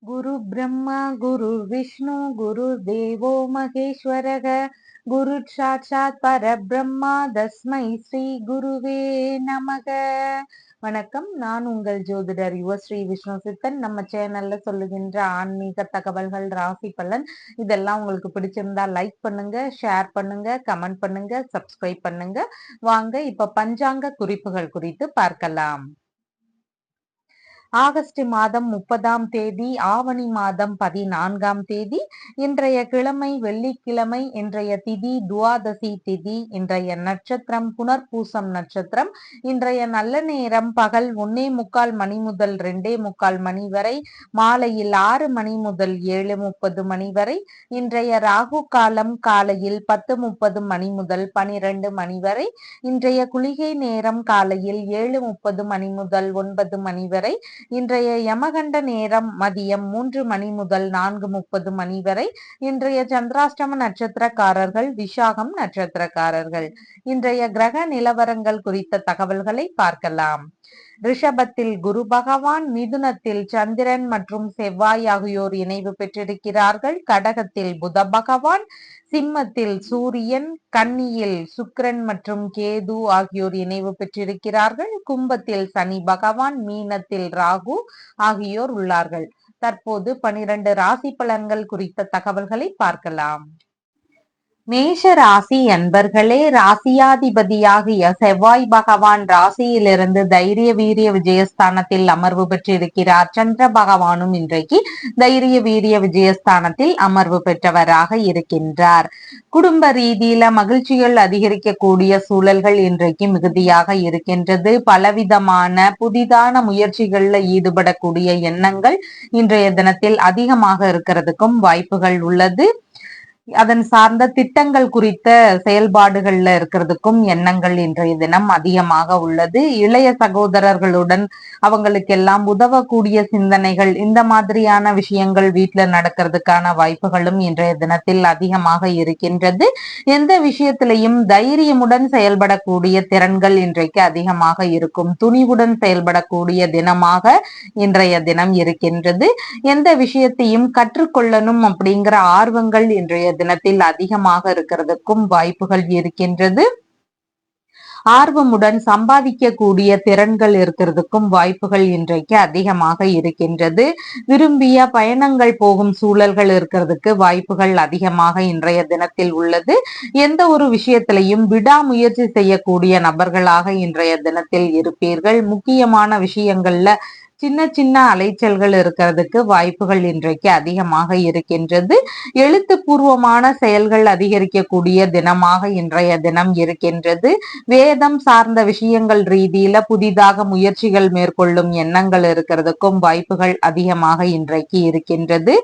गुरु ब्रह्मा गुरु विष्णु गुरु देवो महेश्वरः गुरु साक्षात् பரபிரம்மா தஸ்மை ஸ்ரீ குருவே நமக. வணக்கம். நான் உங்கள் ஜோதிடர் யுவஸ்ரீ விஷ்ணு சித்தன். நம்ம சேனல்ல சொல்லுகின்ற ஆன்மீக தகவல்கள், ராசி பலன் இதெல்லாம் உங்களுக்கு பிடிச்சிருந்தா லைக் பண்ணுங்க, ஷேர் பண்ணுங்க, கமெண்ட் பண்ணுங்க, சப்ஸ்கிரைப் பண்ணுங்க. வாங்க இப்ப பஞ்சாங்க குறிப்புகள் குறித்து பார்க்கலாம். ஆகஸ்ட் மாதம் 30ஆம் தேதி, ஆவணி மாதம் 14ஆம் தேதி. இன்றைய கிழமை வெள்ளிக்கிழமை. இன்றைய திதி துவாதசி திதி. இன்றைய நட்சத்திரம் புனர்பூசம் நட்சத்திரம். இன்றைய நல்ல நேரம் பகல் 1:45 மணி முதல் 2:45 மணி வரை, மாலையில் 6 மணி முதல் 7:30 மணி வரை. இன்றைய ராகு காலம் காலையில் 10:30 மணி முதல் 12 மணி வரை. இன்றைய குளிகை நேரம் காலையில் 7:30 மணி முதல் 9 மணி வரை. இன்றைய யமகண்ட நேரம் மதியம் 3 மணி முதல் 4:30 மணி வரை. இன்றைய சந்திராஷ்டம நட்சத்திரக்காரர்கள் விஷாகம் நட்சத்திரக்காரர்கள். இன்றைய கிரக நிலவரங்கள் குறித்த தகவல்களை பார்க்கலாம். ரிஷபத்தில் குரு பகவான், மிதுனத்தில் சந்திரன் மற்றும் செவ்வாய் ஆகியோர் இணைவு பெற்றிருக்கிறார்கள். கடகத்தில் புத பகவான், சிம்மத்தில் சூரியன், கன்னியில் சுக்கிரன் மற்றும் கேது ஆகியோர் இணைவு பெற்றிருக்கிறார்கள். கும்பத்தில் சனி பகவான், மீனத்தில் ராகு ஆகியோர் உள்ளார்கள். தற்போது 12 ராசி பலன்கள் குறித்த தகவல்களை பார்க்கலாம். மேஷ ராசி அன்பர்களே, ராசியாதிபதியாகிய செவ்வாய் பகவான் ராசியிலிருந்து தைரிய வீரிய விஜயஸ்தானத்தில் அமர்வு பெற்றிருக்கிறார். சந்திர பகவானும் இன்றைக்கு தைரிய வீரிய விஜயஸ்தானத்தில் அமர்வு பெற்றவராக இருக்கின்றார். குடும்ப ரீதியில மகிழ்ச்சிகள் அதிகரிக்கக்கூடிய சூழல்கள் இன்றைக்கு மிகுதியாக இருக்கின்றது. பலவிதமான புதிதான முயற்சிகள்ல ஈடுபடக்கூடிய எண்ணங்கள் இன்றைய தினத்தில் அதிகமாக இருக்கிறதுக்கும் வாய்ப்புகள் உள்ளது. அதன் சார்ந்த திட்டங்கள் குறித்த செயல்பாடுகள்ல இருக்கிறதுக்கும் எண்ணங்கள் இன்றைய தினம் அதிகமாக உள்ளது. இளைய சகோதரர்களுடன் அவங்களுக்கெல்லாம் உதவக்கூடிய சிந்தனைகள், இந்த மாதிரியான விஷயங்கள் வீட்டுல நடக்கிறதுக்கான வாய்ப்புகளும் இன்றைய தினத்தில் அதிகமாக இருக்கின்றது. எந்த விஷயத்திலையும் தைரியமுடன் செயல்படக்கூடிய திறன்கள் இன்றைக்கு அதிகமாக இருக்கும். துணிவுடன் செயல்படக்கூடிய தினமாக இன்றைய தினம் இருக்கின்றது. எந்த விஷயத்தையும் கற்றுக்கொள்ளணும் அப்படிங்கிற ஆர்வங்கள் இன்றைய தினத்தில் அதிகமாக இருக்கிறதுக்கும் வாய்ப்புகள் இருக்கின்றது. ஆர்வமுடன் சம்பாதிக்கக்கூடிய திறன்கள் இருக்கிறதுக்கும் வாய்ப்புகள் இன்றைக்கு அதிகமாக இருக்கின்றது. விரும்பிய பயணங்கள் போகும் சூழல்கள் இருக்கிறதுக்கு வாய்ப்புகள் அதிகமாக இன்றைய தினத்தில் உள்ளது. எந்த ஒரு விஷயத்திலையும் விடாமுயற்சி செய்யக்கூடிய நபர்களாக இன்றைய தினத்தில் இருப்பீர்கள். முக்கியமான விஷயங்கள்ல சின்ன சின்ன அலைச்சல்கள் இருக்கிறதுக்கு வாய்ப்புகள் இன்றைக்கு அதிகமாக இருக்கின்றது. எழுத்துப்பூர்வமான செயல்கள் அதிகரிக்கக்கூடிய தினமாக இன்றைய தினம் இருக்கின்றது. வேதம் சார்ந்த விஷயங்கள் ரீதியில புதிதாக முயற்சிகள் மேற்கொள்ளும் எண்ணங்கள் இருக்கிறதுக்கும் வாய்ப்புகள் அதிகமாக இன்றைக்கு இருக்கின்றது.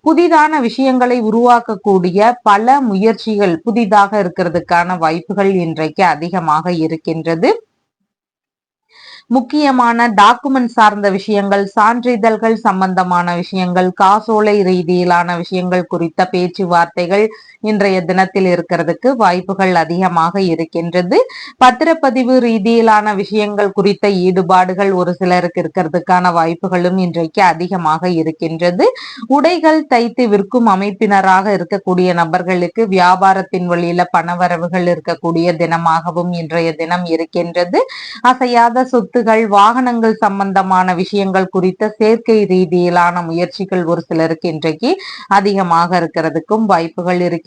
புதிதான விஷயங்களை உருவாக்கக்கூடிய பல முயற்சிகள் புதிதாக இருக்கிறதுக்கான வாய்ப்புகள் இன்றைக்கு அதிகமாக இருக்கின்றது. முக்கியமான டாக்குமெண்ட் சார்ந்த விஷயங்கள், சான்றிதழ்கள் சம்பந்தமான விஷயங்கள், காசோலை ரீதியிலான விஷயங்கள் குறித்த பேச்சுவார்த்தைகள் இன்றைய தினத்தில் இருக்கிறதுக்கு வாய்ப்புகள் அதிகமாக இருக்கின்றது. பத்திரப்பதிவு ரீதியிலான விஷயங்கள் குறித்த ஈடுபாடுகள் ஒரு சிலருக்கு இருக்கிறதுக்கான வாய்ப்புகளும் இன்றைக்கு அதிகமாக இருக்கின்றது. உடைகள் தைத்து விற்கும் அமைப்பினராக இருக்கக்கூடிய நபர்களுக்கு வியாபாரத்தின் வழியில பணவரவுகள் இருக்கக்கூடிய தினமாகவும் இன்றைய தினம் இருக்கின்றது. அசையாத சொத்துகள், வாகனங்கள் சம்பந்தமான விஷயங்கள் குறித்த சேர்க்கை ரீதியிலான முயற்சிகள் ஒரு சிலருக்கு இன்றைக்கு அதிகமாக இருக்கிறதுக்கும் வாய்ப்புகள் இருக்கின்றது.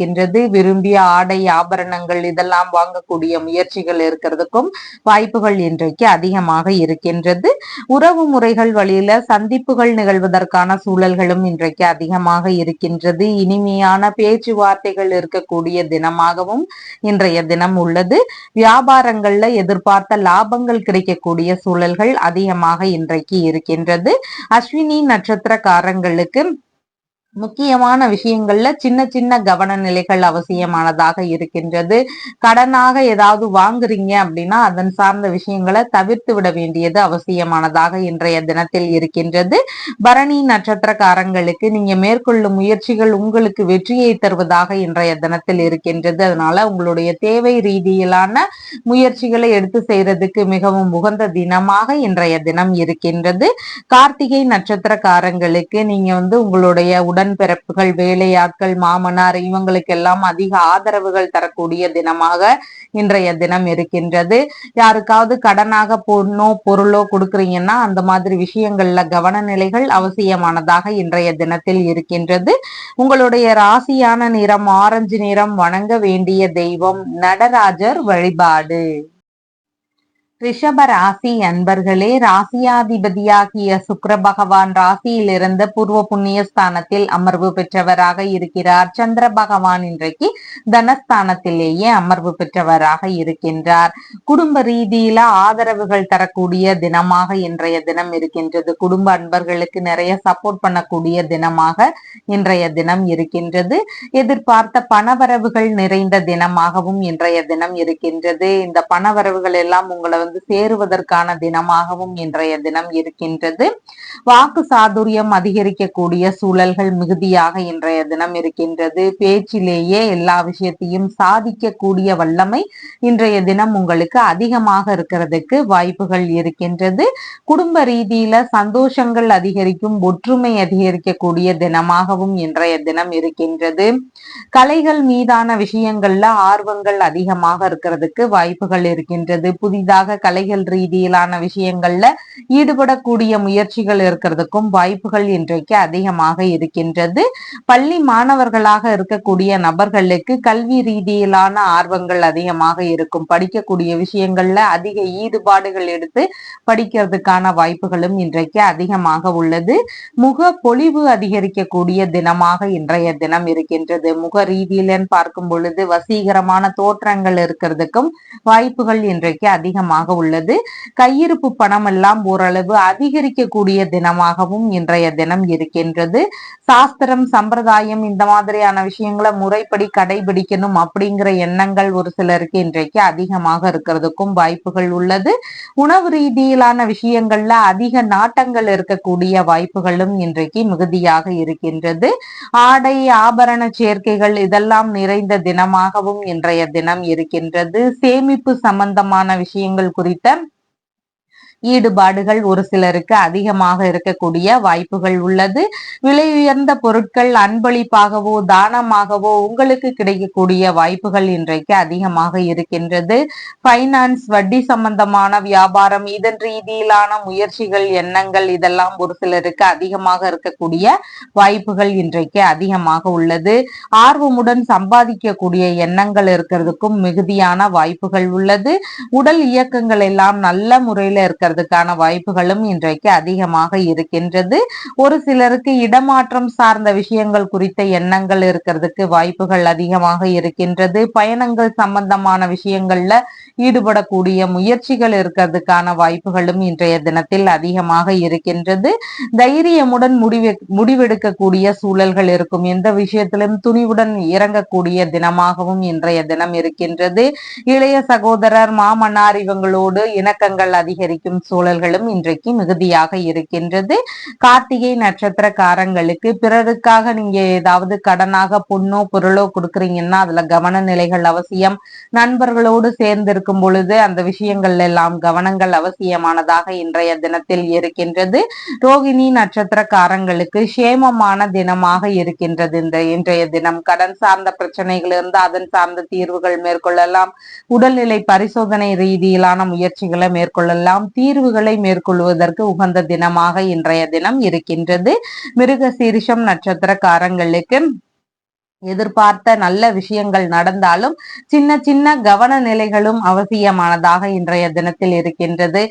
விரும்பிய ஆடை ஆபரணங்கள் இதெல்லாம் வாங்கக்கூடிய முயற்சிகள் இருக்கிறதுக்கும் வாய்ப்புகள் இன்றைக்கு அதிகமாக இருக்கின்றது. உறவு முறைகள் வழியில சந்திப்புகள் நிகழ்வதற்கான சூழல்களும் இன்றைக்கு அதிகமாக இருக்கின்றது. இனிமையான பேச்சுவார்த்தைகள் இருக்கக்கூடிய தினமாகவும் இன்றைய தினம் உள்ளது. வியாபாரங்கள்ல எதிர்பார்த்த லாபங்கள் கிடைக்கக்கூடிய சூழல்கள் அதிகமாக இன்றைக்கு இருக்கின்றது. அஸ்வினி நட்சத்திரக்காரங்களுக்கு முக்கியமான விஷயங்கள்ல சின்ன சின்ன கவன நிலைகள் அவசியமானதாக இருக்கின்றது. கடனாக ஏதாவது வாங்குறீங்க அப்படின்னா அதன் சார்ந்த விஷயங்களை தவிர்த்து விட வேண்டியது அவசியமானதாக இன்றைய தினத்தில் இருக்கின்றது. பரணி நட்சத்திரக்காரங்களுக்கு நீங்க மேற்கொள்ளும் முயற்சிகள் உங்களுக்கு வெற்றியை தருவதாக இன்றைய தினத்தில் இருக்கின்றது. அதனால உங்களுடைய தேவை ரீதியிலான முயற்சிகளை எடுத்து செய்யறதுக்கு மிகவும் உகந்த தினமாக இன்றைய தினம் இருக்கின்றது. கார்த்திகை நட்சத்திரக்காரங்களுக்கு நீங்க உங்களுடைய உடன்பிறப்புகள், வேலையாட்கள், மாமனார் இவங்களுக்கு எல்லாம் அதிக ஆதரவுகள் தரக்கூடிய தினமாக இன்றைய தினம் இருக்கின்றது. யாருக்காவது கடனாக பொருளோ கொடுக்குறீங்கன்னா அந்த மாதிரி விஷயங்கள்ல கவன நிலைகள் அவசியமானதாக இன்றைய தினத்தில் இருக்கின்றது. உங்களுடைய ராசியான நிறம் ஆரஞ்சு நிறம். வணங்க வேண்டிய தெய்வம் நடராஜர் வழிபாடு. ரிஷப ராசி அன்பர்களே, ராசியாதிபதியாகிய சுக்கிர பகவான் ராசியிலிருந்து பூர்வ புண்ணிய ஸ்தானத்தில் அமர்வு பெற்றவராக இருக்கிறார். சந்திர பகவான் இன்றைக்கு தனஸ்தானத்திலேயே அமர்வு பெற்றவராக இருக்கின்றார். குடும்ப ரீதியில ஆதரவுகள் தரக்கூடிய தினமாக இன்றைய தினம் இருக்கின்றது. குடும்ப அன்பர்களுக்கு நிறைய சப்போர்ட் பண்ணக்கூடிய தினமாக இன்றைய தினம் இருக்கின்றது. எதிர்பார்த்த பணவரவுகள் நிறைந்த தினமாகவும் இன்றைய தினம் இருக்கின்றது. இந்த பணவரவுகள் எல்லாம் உங்களை சேருவதற்கான தினமாகவும் இன்றைய தினம் இருக்கின்றது. வாக்கு சாதுரியம் அதிகரிக்கக்கூடிய சூழல்கள் மிகுதியாக இன்றைய தினம் இருக்கின்றது. பேச்சிலேயே எல்லா விஷயத்தையும் சாதிக்கக்கூடிய வல்லமை இன்றைய தினம் உங்களுக்கு அதிகமாக இருக்கிறதுக்கு வாய்ப்புகள் இருக்கின்றது. குடும்ப ரீதியில சந்தோஷங்கள் அதிகரிக்கும், ஒற்றுமை அதிகரிக்கக்கூடிய தினமாகவும் இன்றைய தினம் இருக்கின்றது. கலைகள் மீதான விஷயங்கள்ல ஆர்வங்கள் அதிகமாக இருக்கிறதுக்கு வாய்ப்புகள் இருக்கின்றது. புதிதாக கலைகள் ரீதியிலான விஷயங்கள்ல ஈடுபடக்கூடிய முயற்சிகள் இருக்கிறதுக்கும் வாய்ப்புகள் இன்றைக்கு அதிகமாக இருக்கின்றது. பள்ளி மாணவர்களாக இருக்கக்கூடிய நபர்களுக்கு கல்வி ரீதியிலான ஆர்வங்கள் அதிகமாக இருக்கும். படிக்கக்கூடிய விஷயங்கள்ல அதிக ஈடுபாடுகள் எடுத்து படிக்கிறதுக்கான வாய்ப்புகளும் இன்றைக்கு அதிகமாக உள்ளது. முக பொலிவு அதிகரிக்கக்கூடிய தினமாக இன்றைய தினம் இருக்கின்றது. முக ரீதியிலன்னு பார்க்கும் பொழுது வசீகரமான தோற்றங்கள் இருக்கிறதுக்கும் வாய்ப்புகள் இன்றைக்கு அதிகமாக உள்ளது. கையிருப்பு பணம் எல்லாம் ஓரளவு அதிகரிக்கக்கூடிய தினமாகவும் இன்றைய தினம் இருக்கின்றது. சாஸ்திரம், சம்பிரதாயம் இந்த மாதிரியான விஷயங்களை முறைப்படி கடைபிடிக்கணும் அப்படிங்கிற எண்ணங்கள் ஒரு சிலருக்கு இன்றைக்கு அதிகமாக இருக்கிறதுக்கும் வாய்ப்புகள் உள்ளது. உணவு ரீதியிலான விஷயங்கள்ல அதிக நாட்டங்கள் இருக்கக்கூடிய வாய்ப்புகளும் இன்றைக்கு மிகுதியாக இருக்கின்றது. ஆடை ஆபரண சேர்க்கைகள் இதெல்லாம் நிறைந்த தினமாகவும் இன்றைய தினம் இருக்கின்றது. சேமிப்பு சம்பந்தமான விஷயங்கள் குறித்த ஈடுபாடுகள் ஒரு சிலருக்கு அதிகமாக இருக்கக்கூடிய வாய்ப்புகள் உள்ளது. விலை உயர்ந்த பொருட்கள் அன்பளிப்பாகவோ தானமாகவோ உங்களுக்கு கிடைக்கக்கூடிய வாய்ப்புகள் இன்றைக்கு அதிகமாக இருக்கின்றது. பைனான்ஸ், வட்டி சம்பந்தமான வியாபாரம், இதன் ரீதியிலான முயற்சிகள், எண்ணங்கள் இதெல்லாம் ஒரு சிலருக்கு அதிகமாக இருக்கக்கூடிய வாய்ப்புகள் இன்றைக்கு அதிகமாக உள்ளது. ஆர்வமுடன் சம்பாதிக்கக்கூடிய எண்ணங்கள் இருக்கிறதுக்கும் மிகுதியான வாய்ப்புகள் உள்ளது. உடல் இயக்கங்கள் எல்லாம் நல்ல முறையில இருக்கிறதுக்கான வாய்ப்புகளும் இன்றைக்கு அதிகமாக இருக்கின்றது. ஒரு சிலருக்கு இடமாற்றம் சார்ந்த விஷயங்கள் குறித்த எண்ணங்கள் இருக்கிறதுக்கு வாய்ப்புகள் அதிகமாக இருக்கின்றது. பயணங்கள் சம்பந்தமான விஷயங்கள்ல ஈடுபடக்கூடிய முயற்சிகள் இருக்கிறதுக்கான வாய்ப்புகளும் இன்றைய தினத்தில் அதிகமாக இருக்கின்றது. தைரியமுடன் முடிவெடுக்கக்கூடிய சூழல்கள் இருக்கும். எந்த விஷயத்திலும் துணிவுடன் இறங்கக்கூடிய தினமாகவும் இன்றைய தினம் இருக்கின்றது. இளைய சகோதரர், மாமனார் இவங்களோடு இணக்கங்கள் அதிகரிக்கும் சூழல்களும் இன்றைக்கு மிகுதியாக இருக்கின்றது. கார்த்திகை நட்சத்திரக்காரங்களுக்கு பிறருக்காக நீங்க ஏதாவது கடனாக பொண்ணோ பொருளோ கொடுக்குறீங்கன்னா அதுல கவன நிலைகள் அவசியம். நண்பர்களோடு சேர்ந்து இருக்கும் பொழுது அந்த விஷயங்கள் எல்லாம் கவனங்கள் அவசியமானதாக இன்றைய தினத்தில் இருக்கின்றது. ரோகிணி நட்சத்திரக்காரங்களுக்கு சேமமான தினமாக இருக்கின்றது. இந்த இன்றைய தினம் கடன் சார்ந்த பிரச்சனைகளிலிருந்து அதன் சார்ந்த தீர்வுகள் மேற்கொள்ளலாம். உடல்நிலை பரிசோதனை ரீதியிலான முயற்சிகளை மேற்கொள்ளலாம். தீர்வுகளை மேற்கொள்வதற்கு உகந்த தினமாக இன்றைய தினம் இருக்கின்றது. மிருக சீரிஷம் நட்சத்திரக்காரங்களுக்கு எதிர்பார்த்த நல்ல விஷயங்கள் நடந்தாலும் சின்ன சின்ன கவன நிலைகளும் அவசியமானதாக இன்றைய தினத்தில் இருக்கின்றது.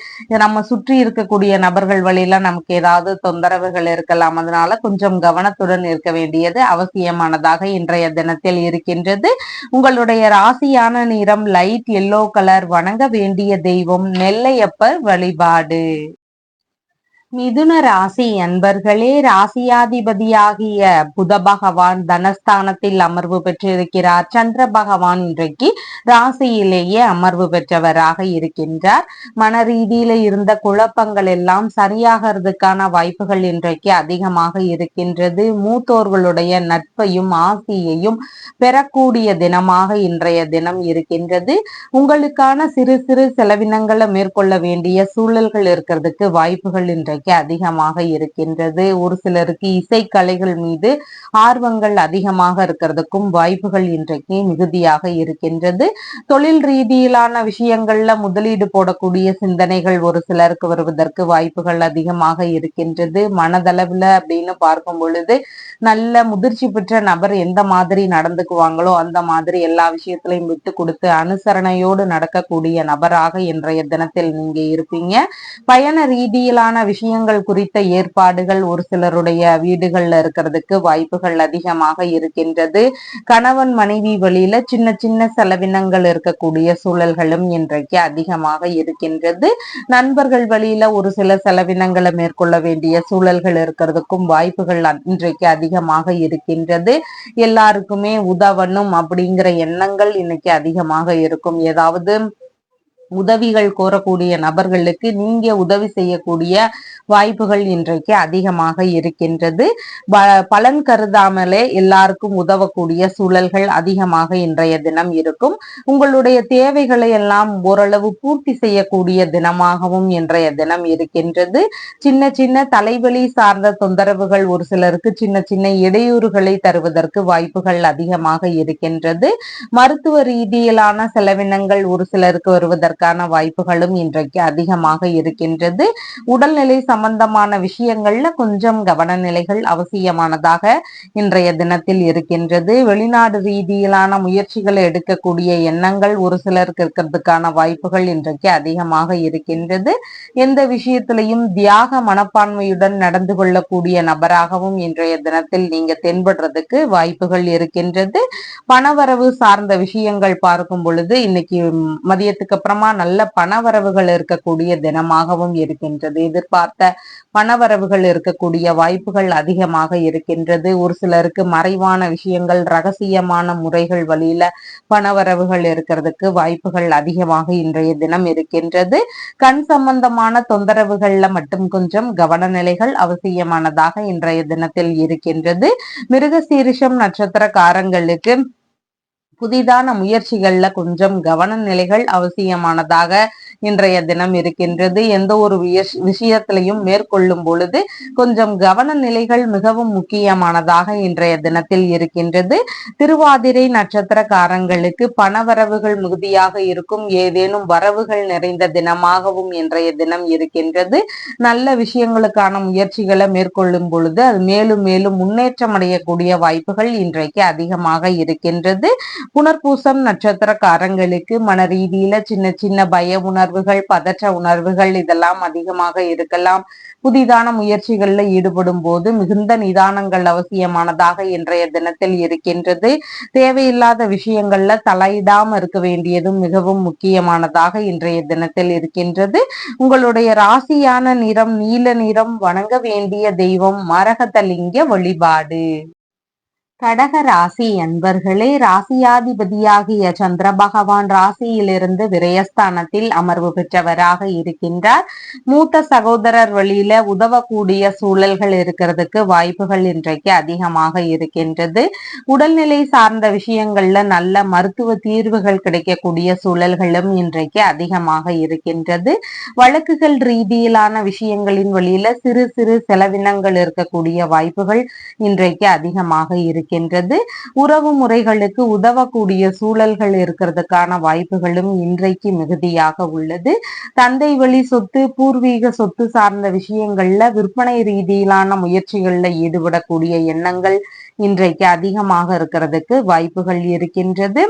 நம்ம சுற்றி இருக்கக்கூடிய நபர்கள் வழியில நமக்கு ஏதாவது தொந்தரவுகள் இருக்கலாம். அதனால கொஞ்சம் கவனத்துடன் இருக்க வேண்டியது அவசியமானதாக இன்றைய தினத்தில் இருக்கின்றது. உங்களுடைய ராசியான நிறம் லைட் எல்லோ கலர். வணங்க வேண்டிய தெய்வம் நெல்லையப்பர் வழிபாடு. மிதுன ராசி அன்பர்களே, ராசியாதிபதியாகிய புத பகவான் தனஸ்தானத்தில் அமர்வு பெற்றிருக்கிறார். சந்திர பகவான் இன்றைக்கு ராசியிலேயே அமர்வு பெற்றவராக இருக்கின்றார். மன ரீதியில இருந்த குழப்பங்கள் எல்லாம் சரியாகிறதுக்கான வாய்ப்புகள் இன்றைக்கு அதிகமாக இருக்கின்றது. மூத்தோர்களுடைய நட்பையும் ஆசியையும் பெறக்கூடிய தினமாக இன்றைய தினம் இருக்கின்றது. உங்களுக்கான சிறு சிறு செலவினங்களை மேற்கொள்ள வேண்டிய சூழல்கள் இருக்கிறதுக்கு வாய்ப்புகள் இன்றைக்கு அதிகமாக இருக்கின்றது. ஒரு சிலருக்கு இசைக்கலைகள் மீது ஆர்வங்கள் அதிகமாக இருக்கிறதுக்கும் வாய்ப்புகள் இன்றைக்கு மிகுதியாக இருக்கின்றது. தொழில் ரீதியிலான விஷயங்கள்ல முதலீடு போடக்கூடிய சிந்தனைகள் ஒரு சிலருக்கு வருவதற்கு வாய்ப்புகள் அதிகமாக இருக்கின்றது. மனதளவுல அப்படின்னு பார்க்கும் பொழுது நல்ல முதிர்ச்சி பெற்ற நபர் எந்த மாதிரி நடந்துக்குவாங்களோ அந்த மாதிரி எல்லா விஷயத்திலையும் விட்டு கொடுத்து அனுசரணையோடு நடக்கக்கூடிய நபராக இன்றைய தினத்தில் நீங்க இருப்பீங்க. பயண ரீதியிலான விஷயங்கள் குறித்த ஏற்பாடுகள் ஒரு சிலருடைய வீடுகள்ல இருக்கிறதுக்கு வாய்ப்புகள் அதிகமாக இருக்கின்றது. கணவன் மனைவி வழியில சின்ன சின்ன செலவினங்கள் இருக்கக்கூடிய சூழல்களும் இன்றைக்கு அதிகமாக இருக்கின்றது. நண்பர்கள் வழியில ஒரு சில செலவினங்களை மேற்கொள்ள வேண்டிய சூழல்கள் இருக்கிறதுக்கும் வாய்ப்புகள் இன்றைக்கு அதிகமாக இருக்கின்றது. எல்லாருக்குமே உதவணும் அப்படிங்கிற எண்ணங்கள் இன்னைக்கு அதிகமாக இருக்கும். ஏதாவது உதவிகள் கோரக்கூடிய நபர்களுக்கு நீங்க உதவி செய்யக்கூடிய வாய்ப்புகள் இன்றைக்கு அதிகமாக இருக்கின்றது. பலன் கருதாமலே எல்லாருக்கும் உதவக்கூடிய சூழல்கள் அதிகமாக இன்றைய தினம் இருக்கும். உங்களுடைய தேவைகளை எல்லாம் ஓரளவு பூர்த்தி செய்யக்கூடிய தினமாகவும் இன்றைய தினம் இருக்கின்றது. சின்ன சின்ன தலைவலி சார்ந்த தொந்தரவுகள் ஒரு சிலருக்கு சின்ன சின்ன இடையூறுகளை தருவதற்கு வாய்ப்புகள் அதிகமாக இருக்கின்றது. மருத்துவ ரீதியிலான செலவினங்கள் ஒரு சிலருக்கு வருவதற்கான வாய்ப்புகளும் இன்றைக்கு அதிகமாக இருக்கின்றது. உடல்நிலை சம்பந்தமான விஷயங்கள்ல கொஞ்சம் கவனநிலைகள் அவசியமானதாக இன்றைய தினத்தில் இருக்கின்றது. வெளிநாடு ரீதியிலான முயற்சிகளை எடுக்கக்கூடிய எண்ணங்கள் ஒரு சிலருக்கு இருக்கிறதுக்கான வாய்ப்புகள் இன்றைக்கு அதிகமாக இருக்கின்றது. எந்த விஷயத்திலையும் தியாக மனப்பான்மையுடன் நடந்து கொள்ளக்கூடிய நபராகவும் இன்றைய தினத்தில் நீங்க தென்படுறதுக்கு வாய்ப்புகள் இருக்கின்றது. பணவரவு சார்ந்த விஷயங்கள் பார்க்கும் பொழுது இன்னைக்கு மதியத்துக்கு அப்புறமா நல்ல பணவரவுகள் இருக்கக்கூடிய தினமாகவும் இருக்கின்றது. எதிர்பார்த்த பணவரவுகள் இருக்கக்கூடிய வாய்ப்புகள் அதிகமாக இருக்கின்றது. ஒரு சிலருக்கு மறைவான விஷயங்கள் ரகசியமான முறைகள் வழியில பணவரவுகள் இருக்கிறதுக்கு வாய்ப்புகள் அதிகமாக இன்றைய தினம் இருக்கின்றது. கண் சம்பந்தமான தொந்தரவுகள்ல மட்டும் கொஞ்சம் கவனநிலைகள் அவசியமானதாக இன்றைய தினத்தில் இருக்கின்றது. மிருகசீரிஷம் நட்சத்திரக்காரங்களுக்கு புதிதான முயற்சிகள்ல கொஞ்சம் கவன நிலைகள் அவசியமானதாக இன்றைய தினம் இருக்கின்றது. எந்த ஒரு விஷயத்திலையும் மேற்கொள்ளும் பொழுது கொஞ்சம் கவன நிலைகள் மிகவும் முக்கியமானதாக இன்றைய தினத்தில் இருக்கின்றது. திருவாதிரை நட்சத்திரக்காரங்களுக்கு பணவரவுகள் மிகுதியாக இருக்கும். ஏதேனும் வரவுகள் நிறைந்த தினமாகவும் இன்றைய தினம் இருக்கின்றது. நல்ல விஷயங்களுக்கான முயற்சிகளை மேற்கொள்ளும் பொழுது அது மேலும் மேலும் முன்னேற்றம் அடையக்கூடிய வாய்ப்புகள் இன்றைக்கு அதிகமாக இருக்கின்றது. புனர்பூசம் நட்சத்திரக்காரங்களுக்கு மன ரீதியில சின்ன சின்ன பய உணர்வுகள் பதற்ற உணர்வுகள் இதெல்லாம் அதிகமாக இருக்கலாம். புதிதான முயற்சிகள்ல ஈடுபடும் போது மிகுந்த நிதானங்கள் அவசியமானதாக இன்றைய தினத்தில் இருக்கின்றது. தேவையில்லாத விஷயங்கள்ல தலையிடாம இருக்க வேண்டியதும் மிகவும் முக்கியமானதாக இன்றைய தினத்தில் இருக்கின்றது. உங்களுடைய ராசியான நிறம் நீல நிறம். வணங்க வேண்டிய தெய்வம் மரகதலிங்க வழிபாடு. கடக ராசி அன்பர்களே, ராசியாதிபதியாகிய சந்திர பகவான் ராசியிலிருந்து விரயஸ்தானத்தில் அமர்வு பெற்றவராக இருக்கின்றார். மூத்த சகோதரர் வழியில உதவக்கூடிய சூழல்கள் இருக்கிறதுக்கு வாய்ப்புகள் இன்றைக்கு அதிகமாக இருக்கின்றது. உடல்நிலை சார்ந்த விஷயங்கள்ல நல்ல மருத்துவ தீர்வுகள் கிடைக்கக்கூடிய சூழல்களும் இன்றைக்கு அதிகமாக இருக்கின்றது. வழக்குகள் ரீதியிலான விஷயங்களின் வழியில சிறு சிறு செலவினங்கள் இருக்கக்கூடிய வாய்ப்புகள் இன்றைக்கு அதிகமாக இருக்கின்றது. உறவு முறைகளுக்கு உதவக்கூடிய சூழல்கள் இருக்கிறதுக்கான வாய்ப்புகளும் இன்றைக்கு மிகுதியாக உள்ளது. தந்தை வழி சொத்து பூர்வீக சொத்து சார்ந்த விஷயங்கள்ல விற்பனை ரீதியிலான முயற்சிகள்ல ஈடுபடக்கூடிய எண்ணங்கள் இன்றைக்கு அதிகமாக இருக்கிறதுக்கு வாய்ப்புகள் இருக்கின்றது.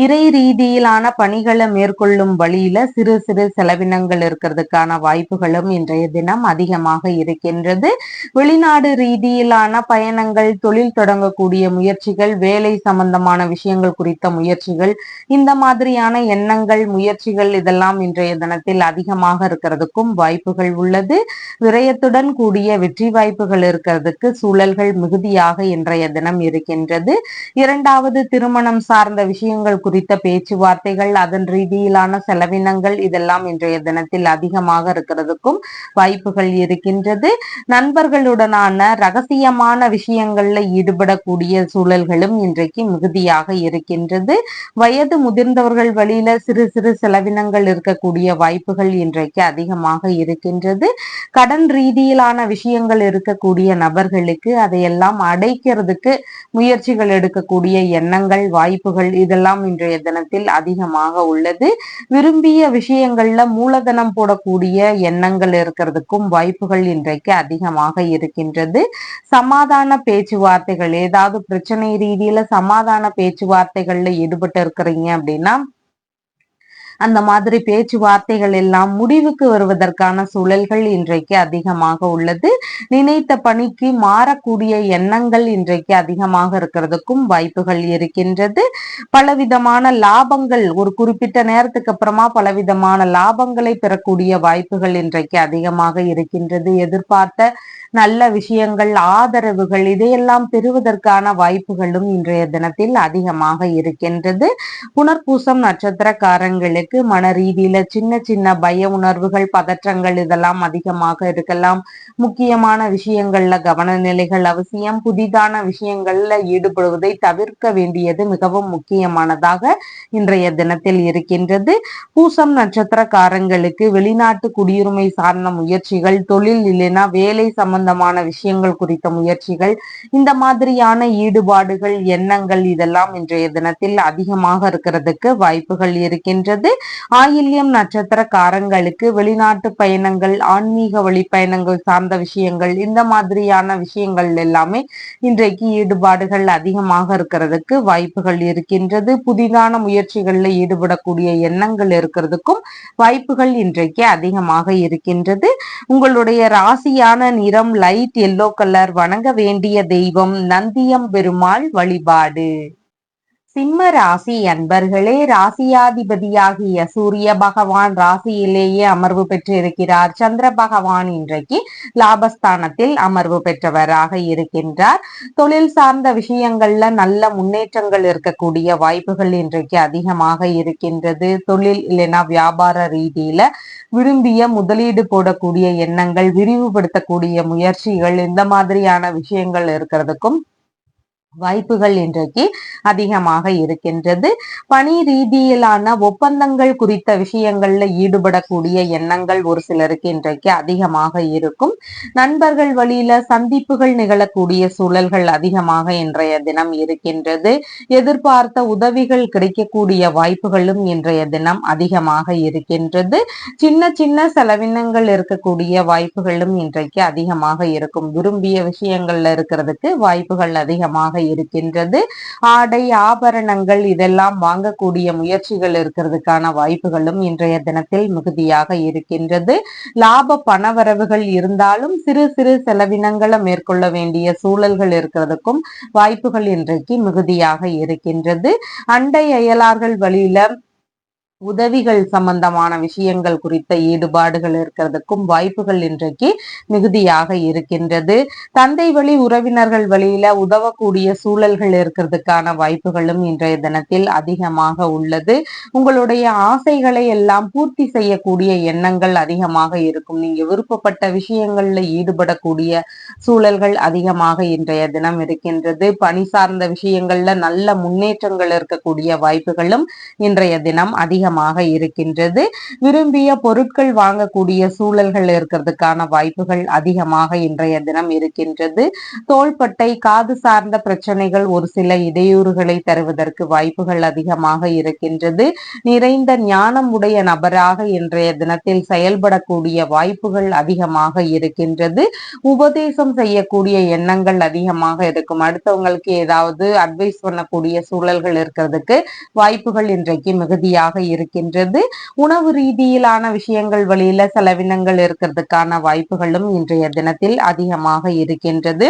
இறை ரீதியிலான பணிகளை மேற்கொள்ளும் வழியில சிறு சிறு செலவினங்கள் இருக்கிறதுக்கான வாய்ப்புகளும் இன்றைய தினம் அதிகமாக இருக்கின்றது. வெளிநாடு ரீதியிலான பயணங்கள், தொழில் தொடங்கக்கூடிய முயற்சிகள், வேலை சம்பந்தமான விஷயங்கள் குறித்த முயற்சிகள், இந்த மாதிரியான எண்ணங்கள், முயற்சிகள் இதெல்லாம் இன்றைய தினத்தில் அதிகமாக இருக்கிறதுக்கும் வாய்ப்புகள் உள்ளது. விரயத்துடன் கூடிய வெற்றி வாய்ப்புகள் இருக்கிறதுக்கு சூழல்கள் மிகுதியாக இன்றைய தினம் இருக்கின்றது. இரண்டாவது, திருமணம் சார்ந்த விஷயங்கள் குறித்த பேச்சுவார்த்தைகள், அதன் ரீதியிலான செலவினங்கள் இதெல்லாம் இன்றைய தினத்தில் அதிகமாக இருக்கிறதுக்கும் வாய்ப்புகள் இருக்கின்றது. நண்பர்களுடனான ரகசியமான விஷயங்கள்ல ஈடுபடக்கூடிய சூழல்களும் இன்றைக்கு மிகுதியாக இருக்கின்றது. வயது முதிர்ந்தவர்கள் வழியில சிறு சிறு செலவினங்கள் இருக்கக்கூடிய வாய்ப்புகள் இன்றைக்கு அதிகமாக இருக்கின்றது. கடன் ரீதியிலான விஷயங்கள் இருக்கக்கூடிய நபர்களுக்கு அதையெல்லாம் அடைக்கிறதுக்கு முயற்சிகள் எடுக்கக்கூடிய எண்ணங்கள், வாய்ப்புகள் இதெல்லாம் இன்றைய தினத்தில் அதிகமாக உள்ளது. விரும்பிய விஷயங்கள்ல மூலதனம் போடக்கூடிய எண்ணங்கள் இருக்கிறதுக்கும் வாய்ப்புகள் இன்றைக்கு அதிகமாக இருக்கின்றது. சமாதான பேச்சுவார்த்தைகள், ஏதாவது பிரச்சனை ரீதியில சமாதான பேச்சுவார்த்தைகள்ல ஈடுபட்டு இருக்கிறீங்க அப்படின்னா அந்த மாதிரி பேச்சுவார்த்தைகள் எல்லாம் முடிவுக்கு வருவதற்கான சூழல்கள் இன்றைக்கு அதிகமாக உள்ளது. நினைத்த பணிக்கு மாறக்கூடிய எண்ணங்கள் இன்றைக்கு அதிகமாக இருக்கிறதுக்கும் வாய்ப்புகள் இருக்கின்றது. பலவிதமான லாபங்கள், ஒரு குறிப்பிட்ட நேரத்துக்கு அப்புறமா பலவிதமான லாபங்களை பெறக்கூடிய வாய்ப்புகள் இன்றைக்கு அதிகமாக இருக்கின்றது. எதிர்பார்த்த நல்ல விஷயங்கள், ஆதரவுகள் இதையெல்லாம் பெறுவதற்கான வாய்ப்புகளும் இன்றைய தினத்தில் அதிகமாக இருக்கின்றது. புனர்பூசம் நட்சத்திரக்காரங்களுக்கு மன ரீதியில சின்ன சின்ன பய உணர்வுகள், பதற்றங்கள் இதெல்லாம் அதிகமாக இருக்கலாம். முக்கியமான விஷயங்கள்ல கவன நிலைகள் அவசியம். புதிதான விஷயங்கள்ல ஈடுபடுவதை தவிர்க்க வேண்டியது மிகவும் முக்கியமானதாக இன்றைய தினத்தில் இருக்கின்றது. பூசம் நட்சத்திரக்காரங்களுக்கு வெளிநாட்டு குடியுரிமை சார்ந்த முயற்சிகள், தொழில் இல்லைனா வேலை சம்பந்தமான விஷயங்கள் குறித்த முயற்சிகள், இந்த மாதிரியான ஈடுபாடுகள், எண்ணங்கள் இதெல்லாம் இன்றைய தினத்தில் அதிகமாக இருக்கிறதுக்கு வாய்ப்புகள் இருக்கின்றது. ஆயில்யம் நட்சத்திரக்காரங்களுக்கு வெளிநாட்டு பயணங்கள், ஆன்மீக வழி பயணங்கள் சார்ந்த விஷயங்கள், இந்த மாதிரியான விஷயங்கள் எல்லாமே இன்றைக்கு ஈடுபாடுகள் அதிகமாக இருக்கிறதுக்கு வாய்ப்புகள் இருக்கின்றது. புதிதான முயற்சிகள்ல ஈடுபடக்கூடிய எண்ணங்கள் இருக்கிறதுக்கும் வாய்ப்புகள் இன்றைக்கு அதிகமாக இருக்கின்றது. உங்களுடைய ராசியான நிறம் லைட் எல்லோ கலர். வணங்க வேண்டிய தெய்வம் நந்தியம் பெருமாள் வழிபாடு. சிம்ம ராசி அன்பர்களே, ராசியாதிபதியாகிய சூரிய பகவான் ராசியிலேயே அமர்வு பெற்று இருக்கிறார். சந்திர பகவான் இன்றைக்கு லாபஸ்தானத்தில் அமர்வு பெற்றவராக இருக்கின்றார். தொழில் சார்ந்த விஷயங்கள்ல நல்ல முன்னேற்றங்கள் இருக்கக்கூடிய வாய்ப்புகள் இன்றைக்கு அதிகமாக இருக்கின்றது. தொழில் இல்லைன்னா வியாபார ரீதியில விரும்பிய முதலீடு போடக்கூடிய எண்ணங்கள், விரிவுபடுத்தக்கூடிய முயற்சிகள், இந்த மாதிரியான விஷயங்கள் இருக்கிறதுக்கும் வாய்ப்புகள் இன்றைக்கு அதிகமாக இருக்கின்றது. பணி ரீதியிலான ஒப்பந்தங்கள் குறித்த விஷயங்கள்ல ஈடுபடக்கூடிய எண்ணங்கள் ஒரு சிலருக்கு இன்றைக்கு அதிகமாக இருக்கும். நண்பர்கள் வழியில சந்திப்புகள் நிகழக்கூடிய சூழல்கள் அதிகமாக இன்றைய தினம் இருக்கின்றது. எதிர்பார்த்த உதவிகள் கிடைக்கக்கூடிய வாய்ப்புகளும் இன்றைய தினம் அதிகமாக இருக்கின்றது. சின்ன சின்ன செலவினங்கள் இருக்கக்கூடிய வாய்ப்புகளும் இன்றைக்கு அதிகமாக இருக்கும். விரும்பிய விஷயங்கள்ல இருக்கிறதுக்கு வாய்ப்புகள் அதிகமாக இருக்கின்றது. ஆடை ஆபரணங்கள் இதெல்லாம் வாங்கக்கூடிய முயற்சிகள் இருக்கிறதுக்கான வாய்ப்புகளும் இன்றைய தினத்தில் மிகுதியாக இருக்கின்றது. லாப பணவரவுகள் இருந்தாலும் சிறு சிறு செலவினங்களை மேற்கொள்ள வேண்டிய சூழல்கள் இருக்கிறதுக்கும் வாய்ப்புகள் இன்றைக்கு மிகுதியாக இருக்கின்றது. அண்டை அயலார்கள் வழியில உதவிகள் சம்பந்தமான விஷயங்கள் குறித்த ஈடுபாடுகள் இருக்கிறதுக்கும் வாய்ப்புகள் இன்றைக்கு மிகுதியாக இருக்கின்றது. தந்தை வழி உறவினர்கள் வழியில உதவக்கூடிய சூழல்கள் இருக்கிறதுக்கான வாய்ப்புகளும் இன்றைய தினத்தில் அதிகமாக உள்ளது. உங்களுடைய ஆசைகளை எல்லாம் பூர்த்தி செய்யக்கூடிய எண்ணங்கள் அதிகமாக இருக்கும். நீங்க விருப்பப்பட்ட விஷயங்கள்ல ஈடுபடக்கூடிய சூழல்கள் அதிகமாக இன்றைய தினம் இருக்கின்றது. பணி சார்ந்த விஷயங்கள்ல நல்ல முன்னேற்றங்கள் இருக்கக்கூடிய வாய்ப்புகளும் இன்றைய தினம் அதிகமாக அதிகமாக இருக்கின்றது. விரும்பிய பொருட்கள் வாங்கக்கூடிய சூழல்கள் இருக்கிறதுக்கான வாய்ப்புகள் அதிகமாக இன்றைய தினம் இருக்கின்றது. தோள்பட்டை காது சார்ந்த பிரச்சனைகள் ஒரு சில இடையூறுகளை தருவதற்கு வாய்ப்புகள் அதிகமாக இருக்கின்றது. நிறைந்த ஞானம் உடைய நபராக இன்றைய தினத்தில் செயல்படக்கூடிய வாய்ப்புகள் அதிகமாக இருக்கின்றது. உபதேசம் செய்யக்கூடிய எண்ணங்கள் அதிகமாக இருக்கும். அடுத்தவங்களுக்கு ஏதாவது அட்வைஸ் பண்ணக்கூடிய சூழல்கள் இருக்கிறதுக்கு வாய்ப்புகள் இன்றைக்கு மிகுதியாக இருக்கின்றது. உணவு ரீதியிலான விஷயங்கள் வழியில செலவினங்கள் இருக்கிறதுக்கான வாய்ப்புகளும் இன்றைய தினத்தில் அதிகமாக இருக்கின்றது.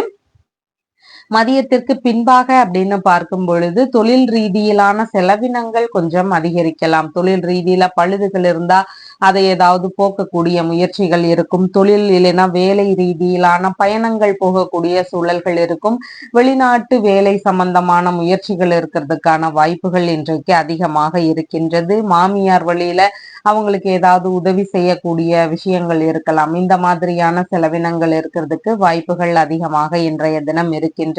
மதியத்திற்கு பின்பாக அப்படின்னு பார்க்கும் பொழுது தொழில் ரீதியிலான செலவினங்கள் கொஞ்சம் அதிகரிக்கலாம். தொழில் ரீதியில பழுதுகள் இருந்தா அதை ஏதாவது போக்கக்கூடிய முயற்சிகள் இருக்கும். தொழில் இல்லைன்னா வேலை ரீதியிலான பயணங்கள் போகக்கூடிய சூழல்கள் இருக்கும். வெளிநாட்டு வேலை சம்பந்தமான முயற்சிகள் இருக்கிறதுக்கான வாய்ப்புகள் இன்றைக்கு அதிகமாக இருக்கின்றது. மாமியார் வழியில அவங்களுக்கு ஏதாவது உதவி செய்யக்கூடிய விஷயங்கள் இருக்கலாம். இந்த மாதிரியான செலவினங்கள் இருக்கிறதுக்கு வாய்ப்புகள் அதிகமாக இன்றைய தினம் இருக்கின்றது.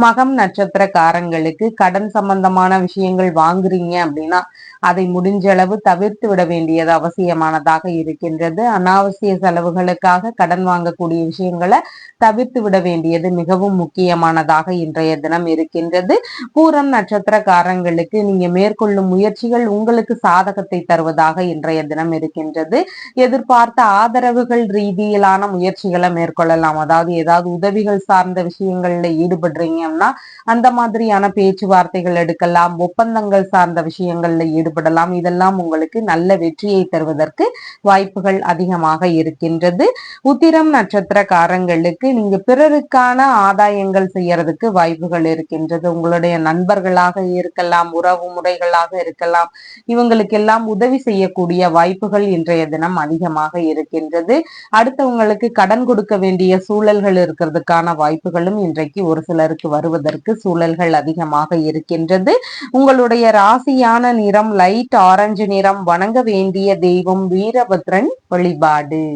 மகம் நட்சத்திரக்காரங்களுக்கு கடன் சம்பந்தமான விஷயங்கள் வாங்குறீங்க அப்படின்னா அதை முடிஞ்ச அளவு தவிர்த்து விட வேண்டியது அவசியமானதாக இருக்கின்றது. அனாவசிய செலவுகளுக்காக கடன் வாங்கக்கூடிய விஷயங்களை தவிர்த்து விட வேண்டியது மிகவும் முக்கியமானதாக இன்றைய தினம் இருக்கின்றது. பூரம் நட்சத்திரக்காரங்களுக்கு நீங்க மேற்கொள்ளும் முயற்சிகள் உங்களுக்கு சாதகத்தை தருவதாக இன்றைய தினம் இருக்கின்றது. எதிர்பார்த்த ஆதரவுகள் ரீதியிலான முயற்சிகளை மேற்கொள்ளலாம். அதாவது ஏதாவது உதவிகள் சார்ந்த விஷயங்கள்ல ஈடுபடுறீங்கன்னா அந்த மாதிரியான பேச்சுவார்த்தைகள் எடுக்கலாம். ஒப்பந்தங்கள் சார்ந்த விஷயங்கள்ல ஈடுபடலாம். இதெல்லாம் உங்களுக்கு நல்ல வெற்றியை தருவதற்கு வாய்ப்புகள் அதிகமாக இருக்கின்றது. உத்திரம் நட்சத்திரக்காரங்களுக்கு நீங்க பிறருக்கான ஆதாயங்கள் செய்யறதுக்கு வாய்ப்புகள் இருக்கின்றது. உங்களுடைய நண்பர்களாக இருக்கலாம், உறவு முறைகளாக இருக்கலாம், இவங்களுக்கெல்லாம் உதவி செய்யக்கூடிய வாய்ப்புகள் இன்றைய தினம் அதிகமாக இருக்கின்றது. அடுத்தவங்களுக்கு கடன் கொடுக்க வேண்டிய சூழல்கள் இருக்கிறதுக்கான வாய்ப்புகளும் இன்றைக்கு ஒரு சிலருக்கு வருவதற்கு சூழல்கள் அதிகமாக இருக்கின்றது. உங்களுடைய ராசியான நிறம் லைட் ஆரஞ்சு நிறம். வணங்க வேண்டிய தெய்வம் வீரபத்ரன் வழிபாடு.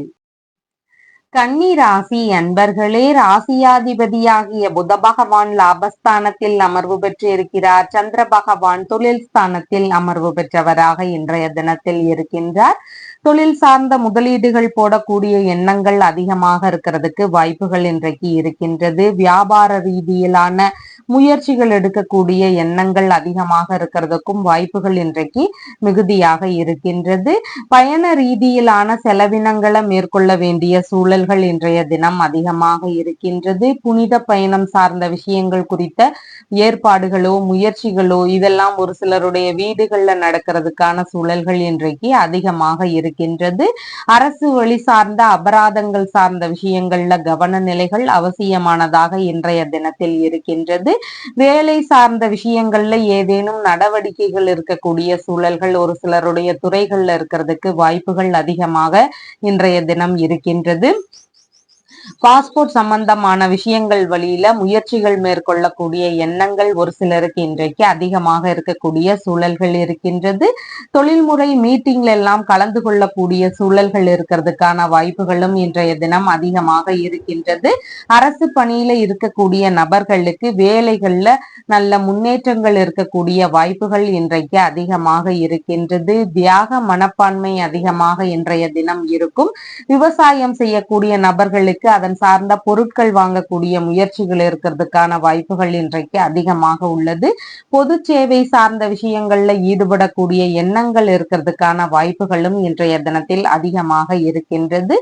கன்னி ராசி அன்பர்களே, ராசியாதிபதியாகிய புத பகவான் லாபஸ்தானத்தில் அமர்வு பெற்று இருக்கிறார். சந்திர பகவான் தொழில் ஸ்தானத்தில் அமர்வு பெற்றவராக இன்றைய தினத்தில் இருக்கின்றார். தொழில் சார்ந்த முதலீடுகள் போடக்கூடிய எண்ணங்கள் அதிகமாக இருக்கிறதுக்கு வாய்ப்புகள் இன்றைக்கு இருக்கின்றது. வியாபார ரீதியிலான முயற்சிகள் எடுக்கக்கூடிய எண்ணங்கள் அதிகமாக இருக்கிறதுக்கும் வாய்ப்புகள் இன்றைக்கு மிகுதியாக இருக்கின்றது. பயண ரீதியிலான செலவினங்களை மேற்கொள்ள வேண்டிய சூழல்கள் இன்றைய தினம் அதிகமாக இருக்கின்றது. புனித பயணம் சார்ந்த விஷயங்கள் குறித்த ஏற்பாடுகளோ முயற்சிகளோ இதெல்லாம் ஒரு சிலருடைய வீடுகள்ல நடக்கிறதுக்கான சூழல்கள் இன்றைக்கு அதிகமாக இருக்கின்றது. அரசு வழி சார்ந்த அபராதங்கள் சார்ந்த விஷயங்கள்ல கவன நிலைகள் அவசியமானதாக இன்றைய தினத்தில் இருக்கின்றது. வேலை சார்ந்த விஷயங்கள்ல ஏதேனும் நடவடிக்கைகள் இருக்கக்கூடிய சூழல்கள் ஒரு சிலருடைய துறைகள்ல இருக்கிறதுக்கு வாய்ப்புகள் அதிகமாக இன்றைய தினம் இருக்கின்றது. பாஸ்போர்ட் சம்பந்தமான விஷயங்கள் வழியில முயற்சிகள் மேற்கொள்ளக்கூடிய எண்ணங்கள் ஒரு சிலருக்கு இன்றைக்கு அதிகமாக இருக்கக்கூடிய சூழல்கள் இருக்கின்றது. தொழில்முறை மீட்டிங்ல எல்லாம் கலந்து கொள்ளக்கூடிய சூழல்கள் இருக்கிறதுக்கான வாய்ப்புகளும் இன்றைய தினம் அதிகமாக இருக்கின்றது. அரசு பணியில இருக்கக்கூடிய நபர்களுக்கு வேலைகள்ல நல்ல முன்னேற்றங்கள் இருக்கக்கூடிய வாய்ப்புகள் இன்றைக்கு அதிகமாக இருக்கின்றது. தியாக மனப்பான்மை அதிகமாக இன்றைய தினம் இருக்கும். விவசாயம் செய்யக்கூடிய நபர்களுக்கு அதன் சார்ந்த பொருட்கள் வாங்கக்கூடிய முயற்சிகள் இருக்கிறதுக்கான வாய்ப்புகள் இன்றைக்கு அதிகமாக உள்ளது. பொது சேவை சார்ந்த விஷயங்கள்ல ஈடுபடக்கூடிய எண்ணங்கள் இருக்கிறதுக்கான வாய்ப்புகளும் இன்றைய தினத்தில் அதிகமாக இருக்கின்றது.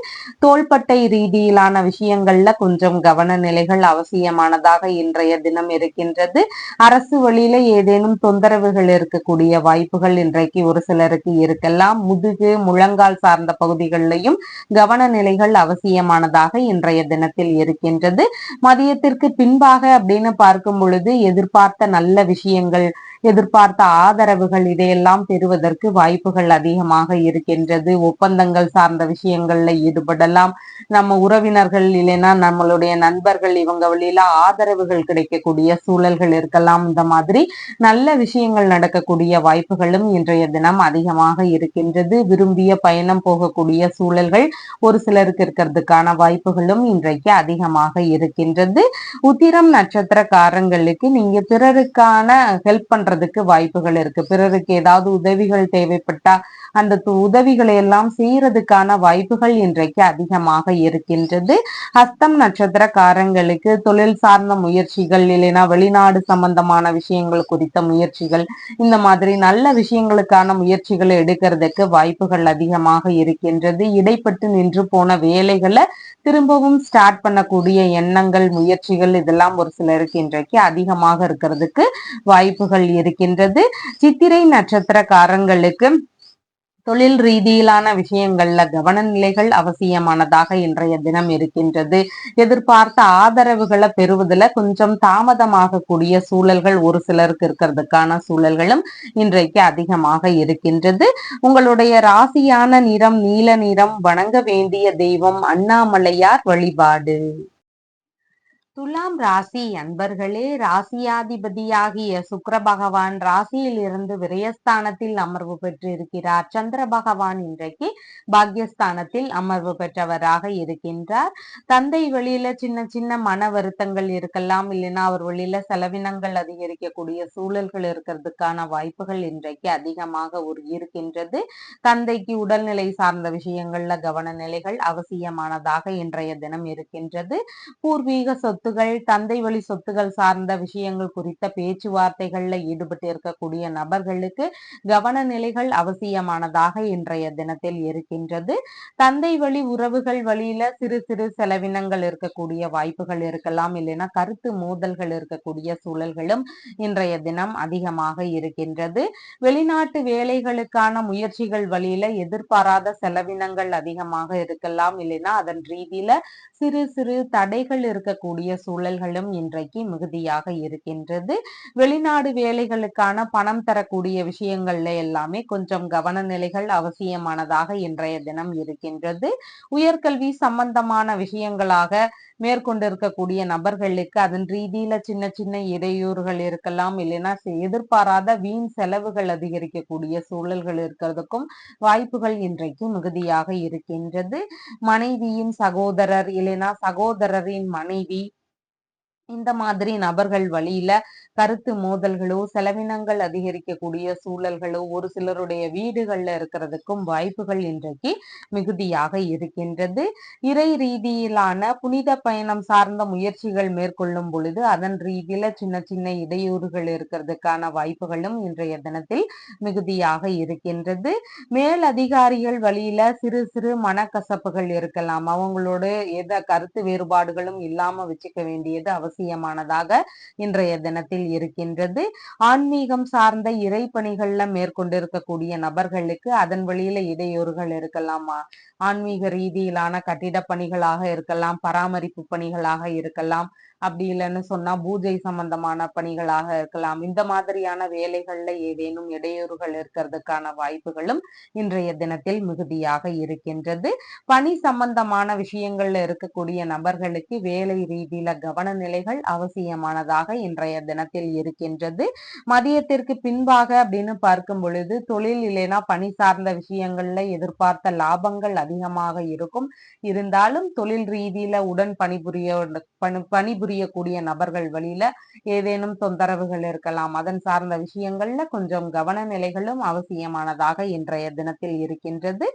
தோள்பட்டை ரீதியிலான விஷயங்கள்ல கொஞ்சம் கவன நிலைகள் அவசியமானதாக இன்றைய தினம் இருக்கின்றது. அரசு வழியில ஏதேனும் தொந்தரவுகள் இருக்கக்கூடிய வாய்ப்புகள் இன்றைக்கு ஒரு சிலருக்கு இருக்கலாம். முதுகு முழங்கால் சார்ந்த பகுதிகளிலையும் கவன நிலைகள் அவசியமானதாக இன்றைய தினத்தில் இருக்கின்றது. மதியத்திற்கு பின்பாக அப்படின்னு பார்க்கும் பொழுது எதிர்பார்த்த நல்ல விஷயங்கள், எதிர்பார்த்த ஆதரவுகள் இதையெல்லாம் பெறுவதற்கு வாய்ப்புகள் அதிகமாக இருக்கின்றது. ஒப்பந்தங்கள் சார்ந்த விஷயங்கள்ல ஈடுபடலாம். நம்ம உறவினர்கள் இல்லைன்னா நம்மளுடைய நண்பர்கள் இவங்க வழியில ஆதரவுகள் கிடைக்கக்கூடிய சூழல்கள் இருக்கலாம். இந்த மாதிரி நல்ல விஷயங்கள் நடக்கக்கூடிய வாய்ப்புகளும் இன்றைய தினம் அதிகமாக இருக்கின்றது. விரும்பிய பயணம் போகக்கூடிய சூழல்கள் ஒரு சிலருக்கு இருக்கிறதுக்கான வாய்ப்புகளும் இன்றைக்கு அதிகமாக இருக்கின்றது. உத்திரம் நட்சத்திரக்காரங்களுக்கு நீங்க பிறருக்கான ஹெல்ப் பண்ற பண்றதுக்கு வாய்ப்புகள் இருக்கு. பிறருக்கு ஏதாவது உதவிகள் தேவைப்பட்டா அந்த உதவிகளை எல்லாம் செய்யறதுக்கான வாய்ப்புகள் இன்றைக்கு அதிகமாக இருக்கின்றது. ஹஸ்தம் நட்சத்திரக்காரங்களுக்கு தொழில் சார்ந்த முயற்சிகள், இல்லைன்னா வெளிநாடு சம்பந்தமான விஷயங்கள் குறித்த முயற்சிகள், இந்த மாதிரி நல்ல விஷயங்களுக்கான முயற்சிகளை எடுக்கிறதுக்கு வாய்ப்புகள் அதிகமாக இருக்கின்றது. இடைப்பட்டு நின்று போன வேலைகளை திரும்பவும் ஸ்டார்ட் பண்ணக்கூடிய எண்ணங்கள், முயற்சிகள் இதெல்லாம் ஒரு சிலருக்கு இன்றைக்கு அதிகமாக இருக்கிறதுக்கு வாய்ப்புகள் இருக்கின்றது. சித்திரை நட்சத்திரக்காரங்களுக்கு தொழில் ரீதியிலான விஷயங்கள்ல கவன நிலைகள் அவசியமானதாக இன்றைய தினம் இருக்கின்றது. எதிர்பார்த்த ஆதரவுகளை பெறுவதில் கொஞ்சம் தாமதமாகக்கூடிய சூழல்கள் ஒரு சிலருக்கு இருக்கிறதுக்கான சூழல்களும் இன்றைக்கு அதிகமாக இருக்கின்றது. உங்களுடைய ராசியான நிறம் நீல நிறம். வணங்க வேண்டிய தெய்வம் அண்ணாமலையார் வழிபாடு. துலாம் ராசி அன்பர்களே, ராசியாதிபதியாகிய சுக்கிர பகவான் ராசியில் இருந்து விரயஸ்தானத்தில் அமர்வு பெற்று இருக்கிறார். சந்திர பகவான் இன்றைக்கு பாக்யஸ்தானத்தில் அமர்வு பெற்றவராக இருக்கின்றார். தந்தை வழியில சின்ன சின்ன மன வருத்தங்கள் இருக்கலாம், இல்லைன்னா அவர் வழியில செலவினங்கள் அதிகரிக்கக்கூடிய சூழல்கள் இருக்கிறதுக்கான வாய்ப்புகள் இன்றைக்கு அதிகமாக இருக்கின்றது. தந்தைக்கு உடல்நிலை சார்ந்த விஷயங்கள்ல கவன நிலைகள் அவசியமானதாக இன்றைய தினம் இருக்கின்றது. பூர்வீக சொத்துகள், தந்தை வழி சொத்துகள் சார்ந்த விஷயங்கள் குறித்த பேச்சுவார்த்தைகள்ல ஈடுபட்டு இருக்கக்கூடிய நபர்களுக்கு கவன நிலைகள் அவசியமானதாக இன்றைய தினத்தில் இருக்கின்றது. தந்தை வழி உறவுகள் வழியில சிறு சிறு செலவினங்கள் இருக்கக்கூடிய வாய்ப்புகள் இருக்கலாம், இல்லைன்னா கருத்து மோதல்கள் இருக்கக்கூடிய சூழல்களும் இன்றைய தினம் அதிகமாக இருக்கின்றது. வெளிநாட்டு வேலைகளுக்கான முயற்சிகள் வழியில எதிர்பாராத செலவினங்கள் அதிகமாக இருக்கலாம், இல்லைன்னா அதன் ரீதியில சிறு சிறு தடைகள் இருக்கக்கூடிய சூழல்களும் இன்றைக்கு மிகுதியாக இருக்கின்றது. வெளிநாடு வேலைகளுக்கான பணம் தரக்கூடிய விஷயங்கள்ல எல்லாமே கொஞ்சம் கவன நிலைகள் அவசியமானதாக இன்றைய தினம் இருக்கின்றது. உயர்கல்வி சம்பந்தமான விஷயங்களாக மேற்கொண்டிருக்கக்கூடிய நபர்களுக்கு அதன் ரீதியில சின்ன சின்ன இடையூறுகள் இருக்கலாம், இல்லைன்னா எதிர்பாராத வீண் செலவுகள் அதிகரிக்கக்கூடிய சூழல்கள் இருக்கிறதுக்கும் வாய்ப்புகள் இன்றைக்கு மிகுதியாக இருக்கின்றது. மனைவியின் சகோதரர், இல்லைன்னா சகோதரரின் மனைவி, இந்த மாதிரி நபர்கள் வழியில கருத்து மோதல்களோ, செலவினங்கள் அதிகரிக்கக்கூடிய சூழல்களோ ஒரு சிலருடைய வீடுகள்ல இருக்கிறதுக்கும் வாய்ப்புகள் இன்றைக்கு மிகுதியாக இருக்கின்றது. இறை ரீதியிலான புனித பயணம் சார்ந்த முயற்சிகள் மேற்கொள்ளும் பொழுது அதன் ரீதியில சின்ன சின்ன இடையூறுகள் இருக்கிறதுக்கான வாய்ப்புகளும் இன்றைய தினத்தில் மிகுதியாக இருக்கின்றது. மேல் அதிகாரிகள் வழியில சிறு சிறு மனக்கசப்புகள் இருக்கலாம், அவங்களோட கருத்து வேறுபாடுகளும் இல்லாம வச்சுக்க வேண்டியது அவசியமானதாக இன்றைய தினத்தில் இருக்கின்றது. ஆன்மீகம் சார்ந்த இறை பணிகள்ல மேற்கொண்டிருக்கக்கூடிய நபர்களுக்கு அதன் வழியில இடையூறுகள் இருக்கலாமா, ஆன்மீக ரீதியிலான கட்டிட பணிகளாக இருக்கலாம், பராமரிப்பு பணிகளாக இருக்கலாம், அப்படி இல்லைன்னு சொன்னா பூஜை சம்பந்தமான பணிகளாக இருக்கலாம். இந்த மாதிரியான வேலைகள்ல ஏதேனும் இடையூறுகள் இருக்கிறதுக்கான வாய்ப்புகளும் இன்றைய தினத்தில் மிகுதியாக இருக்கின்றது. பணி சம்பந்தமான விஷயங்கள்ல இருக்கக்கூடிய நபர்களுக்கு வேலை ரீதியில கவன நிலைகள் அவசியமானதாக இன்றைய தினத்தில் இருக்கின்றது. மதியத்திற்கு பின்பாக அப்படின்னு பார்க்கும் பொழுது தொழில் இல்லைன்னா பணி சார்ந்த விஷயங்கள்ல எதிர்பார்த்த லாபங்கள் அதிகமாக இருக்கும். இருந்தாலும் தொழில் ரீதியில உடன் பணிபுரியக்கூடிய நபர்கள் வழியில ஏதேனும் தொந்தரவுகள் இருக்கலாம், அதன் சார்ந்த விஷயங்கள்ல கொஞ்சம் கவன நிலைகளும் அவசியமானதாக இன்றைய தினத்தில் இருக்கின்றது.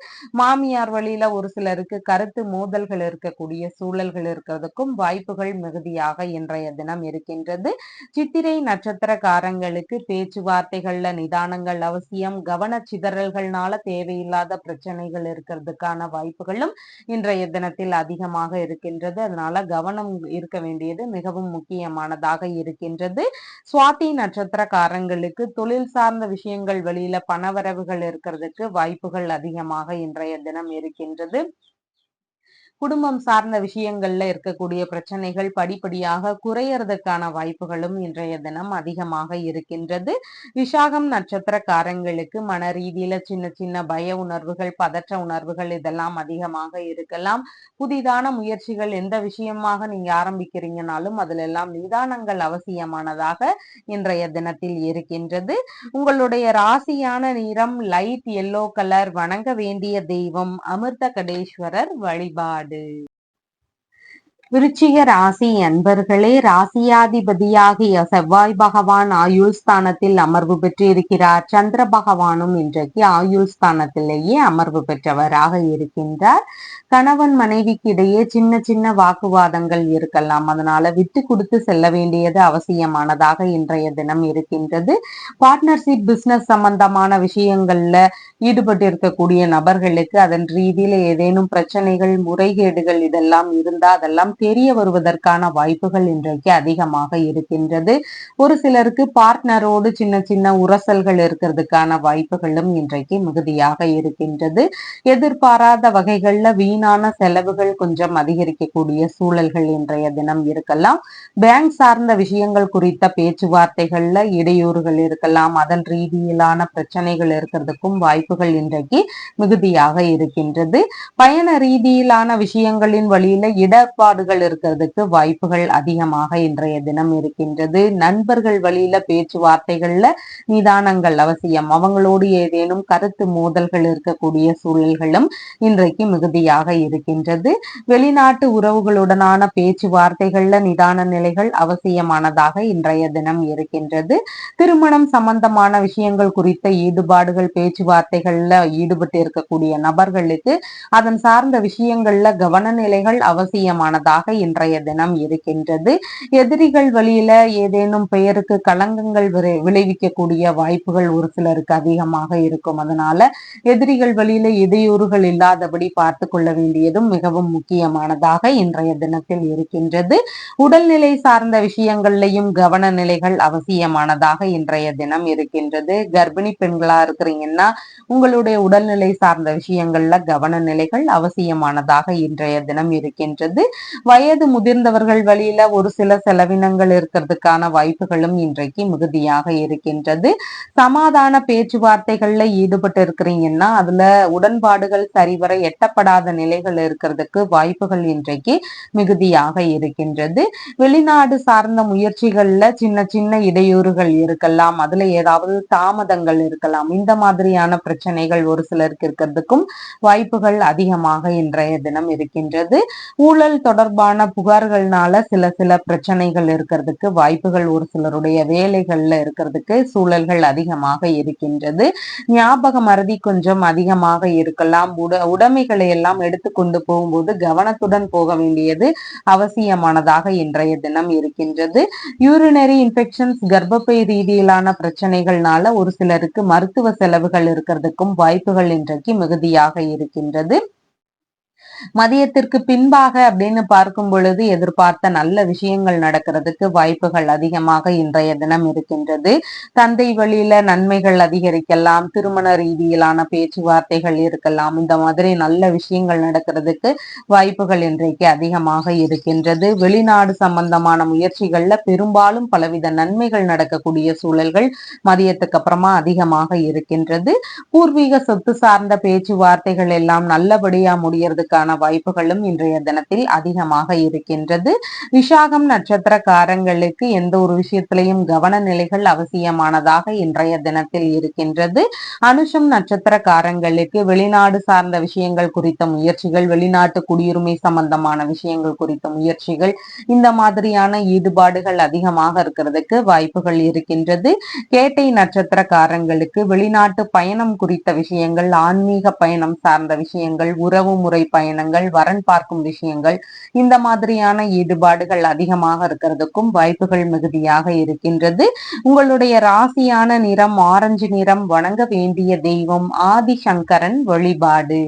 மாமியார் வழியில ஒரு சிலருக்கு கருத்து மோதல்கள் இருக்கக்கூடிய சூழல்கள் இருக்கிறதுக்கும் வாய்ப்புகள் மிகுதியாக இன்றைய தினம் இருக்கின்றது. சித்திரை நட்சத்திரக்காரங்களுக்கு பேச்சுவார்த்தைகள்ல நிதானங்கள் அவசியம். கவன சிதறல்கள்னால தேவையில்லாத பிரச்சனைகள் இருக்கிறதுக்கான வாய்ப்புகளும் இன்றைய தினத்தில் அதிகமாக இருக்கின்றது. அதனால கவனம் இருக்க வேண்டியது மிகவும் முக்கியமானதாக இருக்கின்றது. சுவாதி நட்சத்திரக்காரங்களுக்கு தொழில் சார்ந்த விஷயங்கள் வழியில பணவரவுகள் இருக்கிறதுக்கு வாய்ப்புகள் அதிகமாக இன்றைய தினம் இருக்கின்றது. குடும்பம் சார்ந்த விஷயங்கள்ல இருக்கக்கூடிய பிரச்சனைகள் படிப்படியாக குறையறதுக்கான வாய்ப்புகளும் இன்றைய தினம் அதிகமாக இருக்கின்றது. விசாகம் நட்சத்திரக்காரங்களுக்கு மன ரீதியில சின்ன சின்ன பய உணர்வுகள், பதற்ற உணர்வுகள் இதெல்லாம் அதிகமாக இருக்கலாம். புதிதான முயற்சிகள் எந்த விஷயமாக நீங்க ஆரம்பிக்கிறீங்கனாலும் அதுல எல்லாம் நிதானங்கள் அவசியமானதாக இன்றைய தினத்தில் இருக்கின்றது. உங்களுடைய ராசியான நிறம் லைட் எல்லோ கலர். வணங்க வேண்டிய தெய்வம் அமிர்த கடேஸ்வரர் வழிபாடு. விருச்சிக ராசி அன்பர்களே, ராசியாதிபதியாகிய செவ்வாய் பகவான் ஆயுள் ஸ்தானத்தில் அமர்வு பெற்று இருக்கிறார். சந்திர பகவானும் இன்றைக்கு ஆயுள் ஸ்தானத்திலேயே அமர்வு பெற்றவராக இருக்கின்றார். கணவன் மனைவிக்கு இடையே சின்ன சின்ன வாக்குவாதங்கள் இருக்கலாம். அதனால விட்டு கொடுத்து செல்ல வேண்டியது அவசியமானதாக இன்றைய தினம் இருக்கின்றது. பார்ட்னர்ஷிப் பிசினஸ் சம்பந்தமான விஷயங்கள்ல ஈடுபட்டு இருக்கக்கூடிய நபர்களுக்கு அதன் ரீதியில ஏதேனும் பிரச்சனைகள், முறைகேடுகள் இதெல்லாம் இருந்தா அதெல்லாம் தெரிய வருவதற்கான வாய்ப்புகள் இன்றைக்கு அதிகமாக இருக்கின்றது. ஒரு சிலருக்கு பார்ட்னரோடு சின்ன சின்ன உரசல்கள் இருக்கிறதுக்கான வாய்ப்புகளும் இன்றைக்கு மிகுதியாக இருக்கின்றது. எதிர்பாராத வகைகள்ல வீணான செலவுகள் கொஞ்சம் அதிகரிக்கக்கூடிய சூழல்கள் இன்றைய தினம் இருக்கலாம். பேங்க் சார்ந்த விஷயங்கள் குறித்த பேச்சுவார்த்தைகள்ல இடையூறுகள் இருக்கலாம். அதன் ரீதியிலான பிரச்சனைகள் இருக்கிறதுக்கும் வாய்ப்புகள் இன்றைக்கு மிகுதியாக இருக்கின்றது. பயண ரீதியிலான விஷயங்களின் வழியில இடர்பாடுகள் இருக்கிறதுக்கு வாய்ப்புகள் அதிகமாக இன்றைய தினம் இருக்கின்றது. நண்பர்கள் வழியில பேச்சுவார்த்தைகள்ல நிதானங்கள் அவசியம். அவங்களோடு ஏதேனும் கருத்து மோதல்கள் இருக்கக்கூடிய சூழல்களும் இன்றைக்கு மிகுதியாக இருக்கின்றது. வெளிநாட்டு உறவுகளுடனான பேச்சுவார்த்தைகள்ல நிதான நிலைகள் அவசியமானதாக இன்றைய தினம் இருக்கின்றது. திருமணம் சம்பந்தமான விஷயங்கள் குறித்த ஈடுபாடுகள் பேச்சுவார்த்தைகள்ல ஈடுபட்டு இருக்கக்கூடிய நபர்களுக்கு அதன் சார்ந்த விஷயங்கள்ல கவனநிலைகள் அவசியமானதாக இன்றைய தினம் இருக்கின்றது. எதிரிகள் வழியில ஏதேனும் பெயருக்கு களங்கங்கள் விளைவிக்கக்கூடிய வாய்ப்புகள் ஒரு சிலருக்கு அதிகமாக இருக்கும். அதனால எதிரிகள் வழியில இடையூறுகள் இல்லாதபடி பார்த்து கொள்ள வேண்டியதும் மிகவும் முக்கியமானதாக இன்றைய தினத்தில் இருக்கின்றது. உடல்நிலை சார்ந்த விஷயங்கள்லையும் கவன நிலைகள் அவசியமானதாக இன்றைய தினம் இருக்கின்றது. கர்ப்பிணி பெண்களா இருக்கிறீங்கன்னா உங்களுடைய உடல்நிலை சார்ந்த விஷயங்கள்ல கவன நிலைகள் அவசியமானதாக இன்றைய தினம் இருக்கின்றது. வயது முதிர்ந்தவர்கள் வழியில ஒரு சில செலவினங்கள் இருக்கிறதுக்கான வாய்ப்புகளும் இன்றைக்கு மிகுதியாக இருக்கின்றது. சமாதான பேச்சுவார்த்தைகள்ல ஈடுபட்டு இருக்கிறீங்கன்னா அதுல உடன்பாடுகள் சரிவர எட்டப்படாத நிலைகள் இருக்கிறதுக்கு வாய்ப்புகள் இன்றைக்கு மிகுதியாக இருக்கின்றது. வெளிநாடு சார்ந்த முயற்சிகள்ல சின்ன சின்ன இடையூறுகள் இருக்கலாம். அதுல ஏதாவது தாமதங்கள் இருக்கலாம். இந்த மாதிரியான பிரச்சனைகள் ஒரு சிலருக்கு இருக்கிறதுக்கும் வாய்ப்புகள் அதிகமாக இன்றைய தினம் இருக்கின்றது. ஊழல் தொடர்பான புகார்கள்னால சில பிரச்சனைகள் இருக்கிறதுக்கு வாய்ப்புகள் ஒரு சிலருடைய வேலைகள்ல இருக்கிறதுக்கு சூழல்கள் அதிகமாக இருக்கின்றது. ஞாபக மறதி கொஞ்சம் அதிகமாக இருக்கலாம். உடைமைகளை எல்லாம் எடுத்துக்கொண்டு போகும்போது கவனத்துடன் போக வேண்டியது அவசியமானதாக இன்றைய தினம் இருக்கின்றது. யூரினரி இன்ஃபெக்ஷன்ஸ், கர்ப்பப்பை ரீதியிலான பிரச்சனைகள்னால ஒரு சிலருக்கு மருத்துவ செலவுகள் இருக்கிறதுக்கும் வாய்ப்புகள் இன்றைக்கு மிகுதியாக இருக்கின்றது. மதியத்திற்கு பின்பாக அப்படின்னு பார்க்கும் பொழுது எதிர்பார்த்த நல்ல விஷயங்கள் நடக்கிறதுக்கு வாய்ப்புகள் அதிகமாக இன்றைய தினம் இருக்கின்றது. தந்தை வழியில நன்மைகள் அதிகரிக்கலாம். திருமண ரீதியிலான பேச்சுவார்த்தைகள் இருக்கலாம். இந்த மாதிரி நல்ல விஷயங்கள் நடக்கிறதுக்கு வாய்ப்புகள் இன்றைக்கு அதிகமாக இருக்கின்றது. வெளிநாடு சம்பந்தமான முயற்சிகள்ல பெரும்பாலும் பலவித நன்மைகள் நடக்கக்கூடிய சூழல்கள் மதியத்துக்கு அப்புறமா அதிகமாக இருக்கின்றது. பூர்வீக சொத்து சார்ந்த பேச்சுவார்த்தைகள் எல்லாம் நல்லபடியா முடியறதுக்கான வாய்ப்புகளும் இன்றைய தினத்தில் அதிகமாக இருக்கின்றது. விஷாகம் நட்சத்திரக்காரங்களுக்கு எந்த ஒரு விஷயத்திலையும் கவன நிலைகள் அவசியமானதாக இன்றைய தினத்தில் இருக்கின்றது. அனுஷம் நட்சத்திரக்காரங்களுக்கு வெளிநாடு சார்ந்த விஷயங்கள் குறித்த முயற்சிகள், வெளிநாட்டு குடியுரிமை சம்பந்தமான விஷயங்கள் குறித்த முயற்சிகள், இந்த மாதிரியான ஈடுபாடுகள் அதிகமாக இருக்கிறதுக்கு வாய்ப்புகள் இருக்கின்றது. கேட்டை நட்சத்திரக்காரங்களுக்கு வெளிநாட்டு பயணம் குறித்த விஷயங்கள், ஆன்மீக பயணம் சார்ந்த விஷயங்கள், உறவு முறை பயணங்கள், வரன் பார்க்கும் விஷயங்கள், இந்த மாதிரியான ஈடுபாடுகள் அதிகமாக இருக்கிறதுக்கும் வாய்ப்புகள் மிகுதியாக இருக்கின்றது. உங்களுடைய ராசியான நிறம் ஆரஞ்சு நிறம். வணங்க வேண்டிய தெய்வம் ஆதிசங்கரன் வழிபாடு.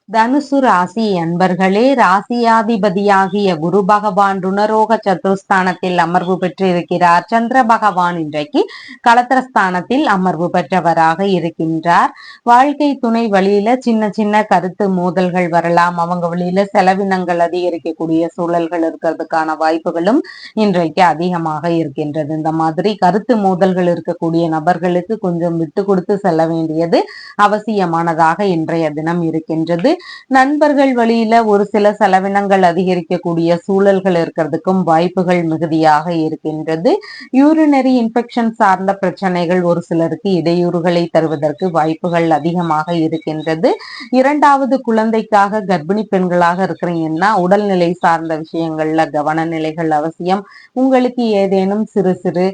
தனுசு ராசி அன்பர்களே, ராசியாதிபதியாகிய குரு பகவான் ருணரோக சதுர்ஸ்தானத்தில் அமர்வு பெற்று இருக்கிறார். சந்திர பகவான் இன்றைக்கு களத்திரஸ்தானத்தில் அமர்வு பெற்றவராக இருக்கின்றார். வாழ்க்கை துணை வழியில சின்ன சின்ன கருத்து மோதல்கள் வரலாம். அவங்க வழியில செலவினங்கள் அதிகரிக்கக்கூடிய சூழல்கள் இருக்கிறதுக்கான வாய்ப்புகளும் இன்றைக்கு அதிகமாக இருக்கின்றது. இந்த மாதிரி கருத்து மோதல்கள் இருக்கக்கூடிய நபர்களுக்கு கொஞ்சம் விட்டு கொடுத்து செல்ல வேண்டியது அவசியமானதாக இன்றைய தினம் இருக்கின்றது. நண்பர்கள் வழியில ஒரு சில செலவினங்கள் அதிகரிக்கக்கூடிய சூழல்கள் இருக்கிறதுக்கும் வாய்ப்புகள் மிகுதியாக இருக்கின்றது. யூரினரி இன்ஃபெக்ஷன் சார்ந்த பிரச்சனைகள் ஒரு சிலருக்கு இடையூறுகளை தருவதற்கு வாய்ப்புகள் அதிகமாக இருக்கின்றது. இரண்டாவது குழந்தைக்காக கர்ப்பிணி பெண்களாக இருக்கிறீங்கன்னா உடல்நிலை சார்ந்த விஷயங்கள்ல கவன நிலைகள் அவசியம். உங்களுக்கு ஏதேனும் சிறு சிறு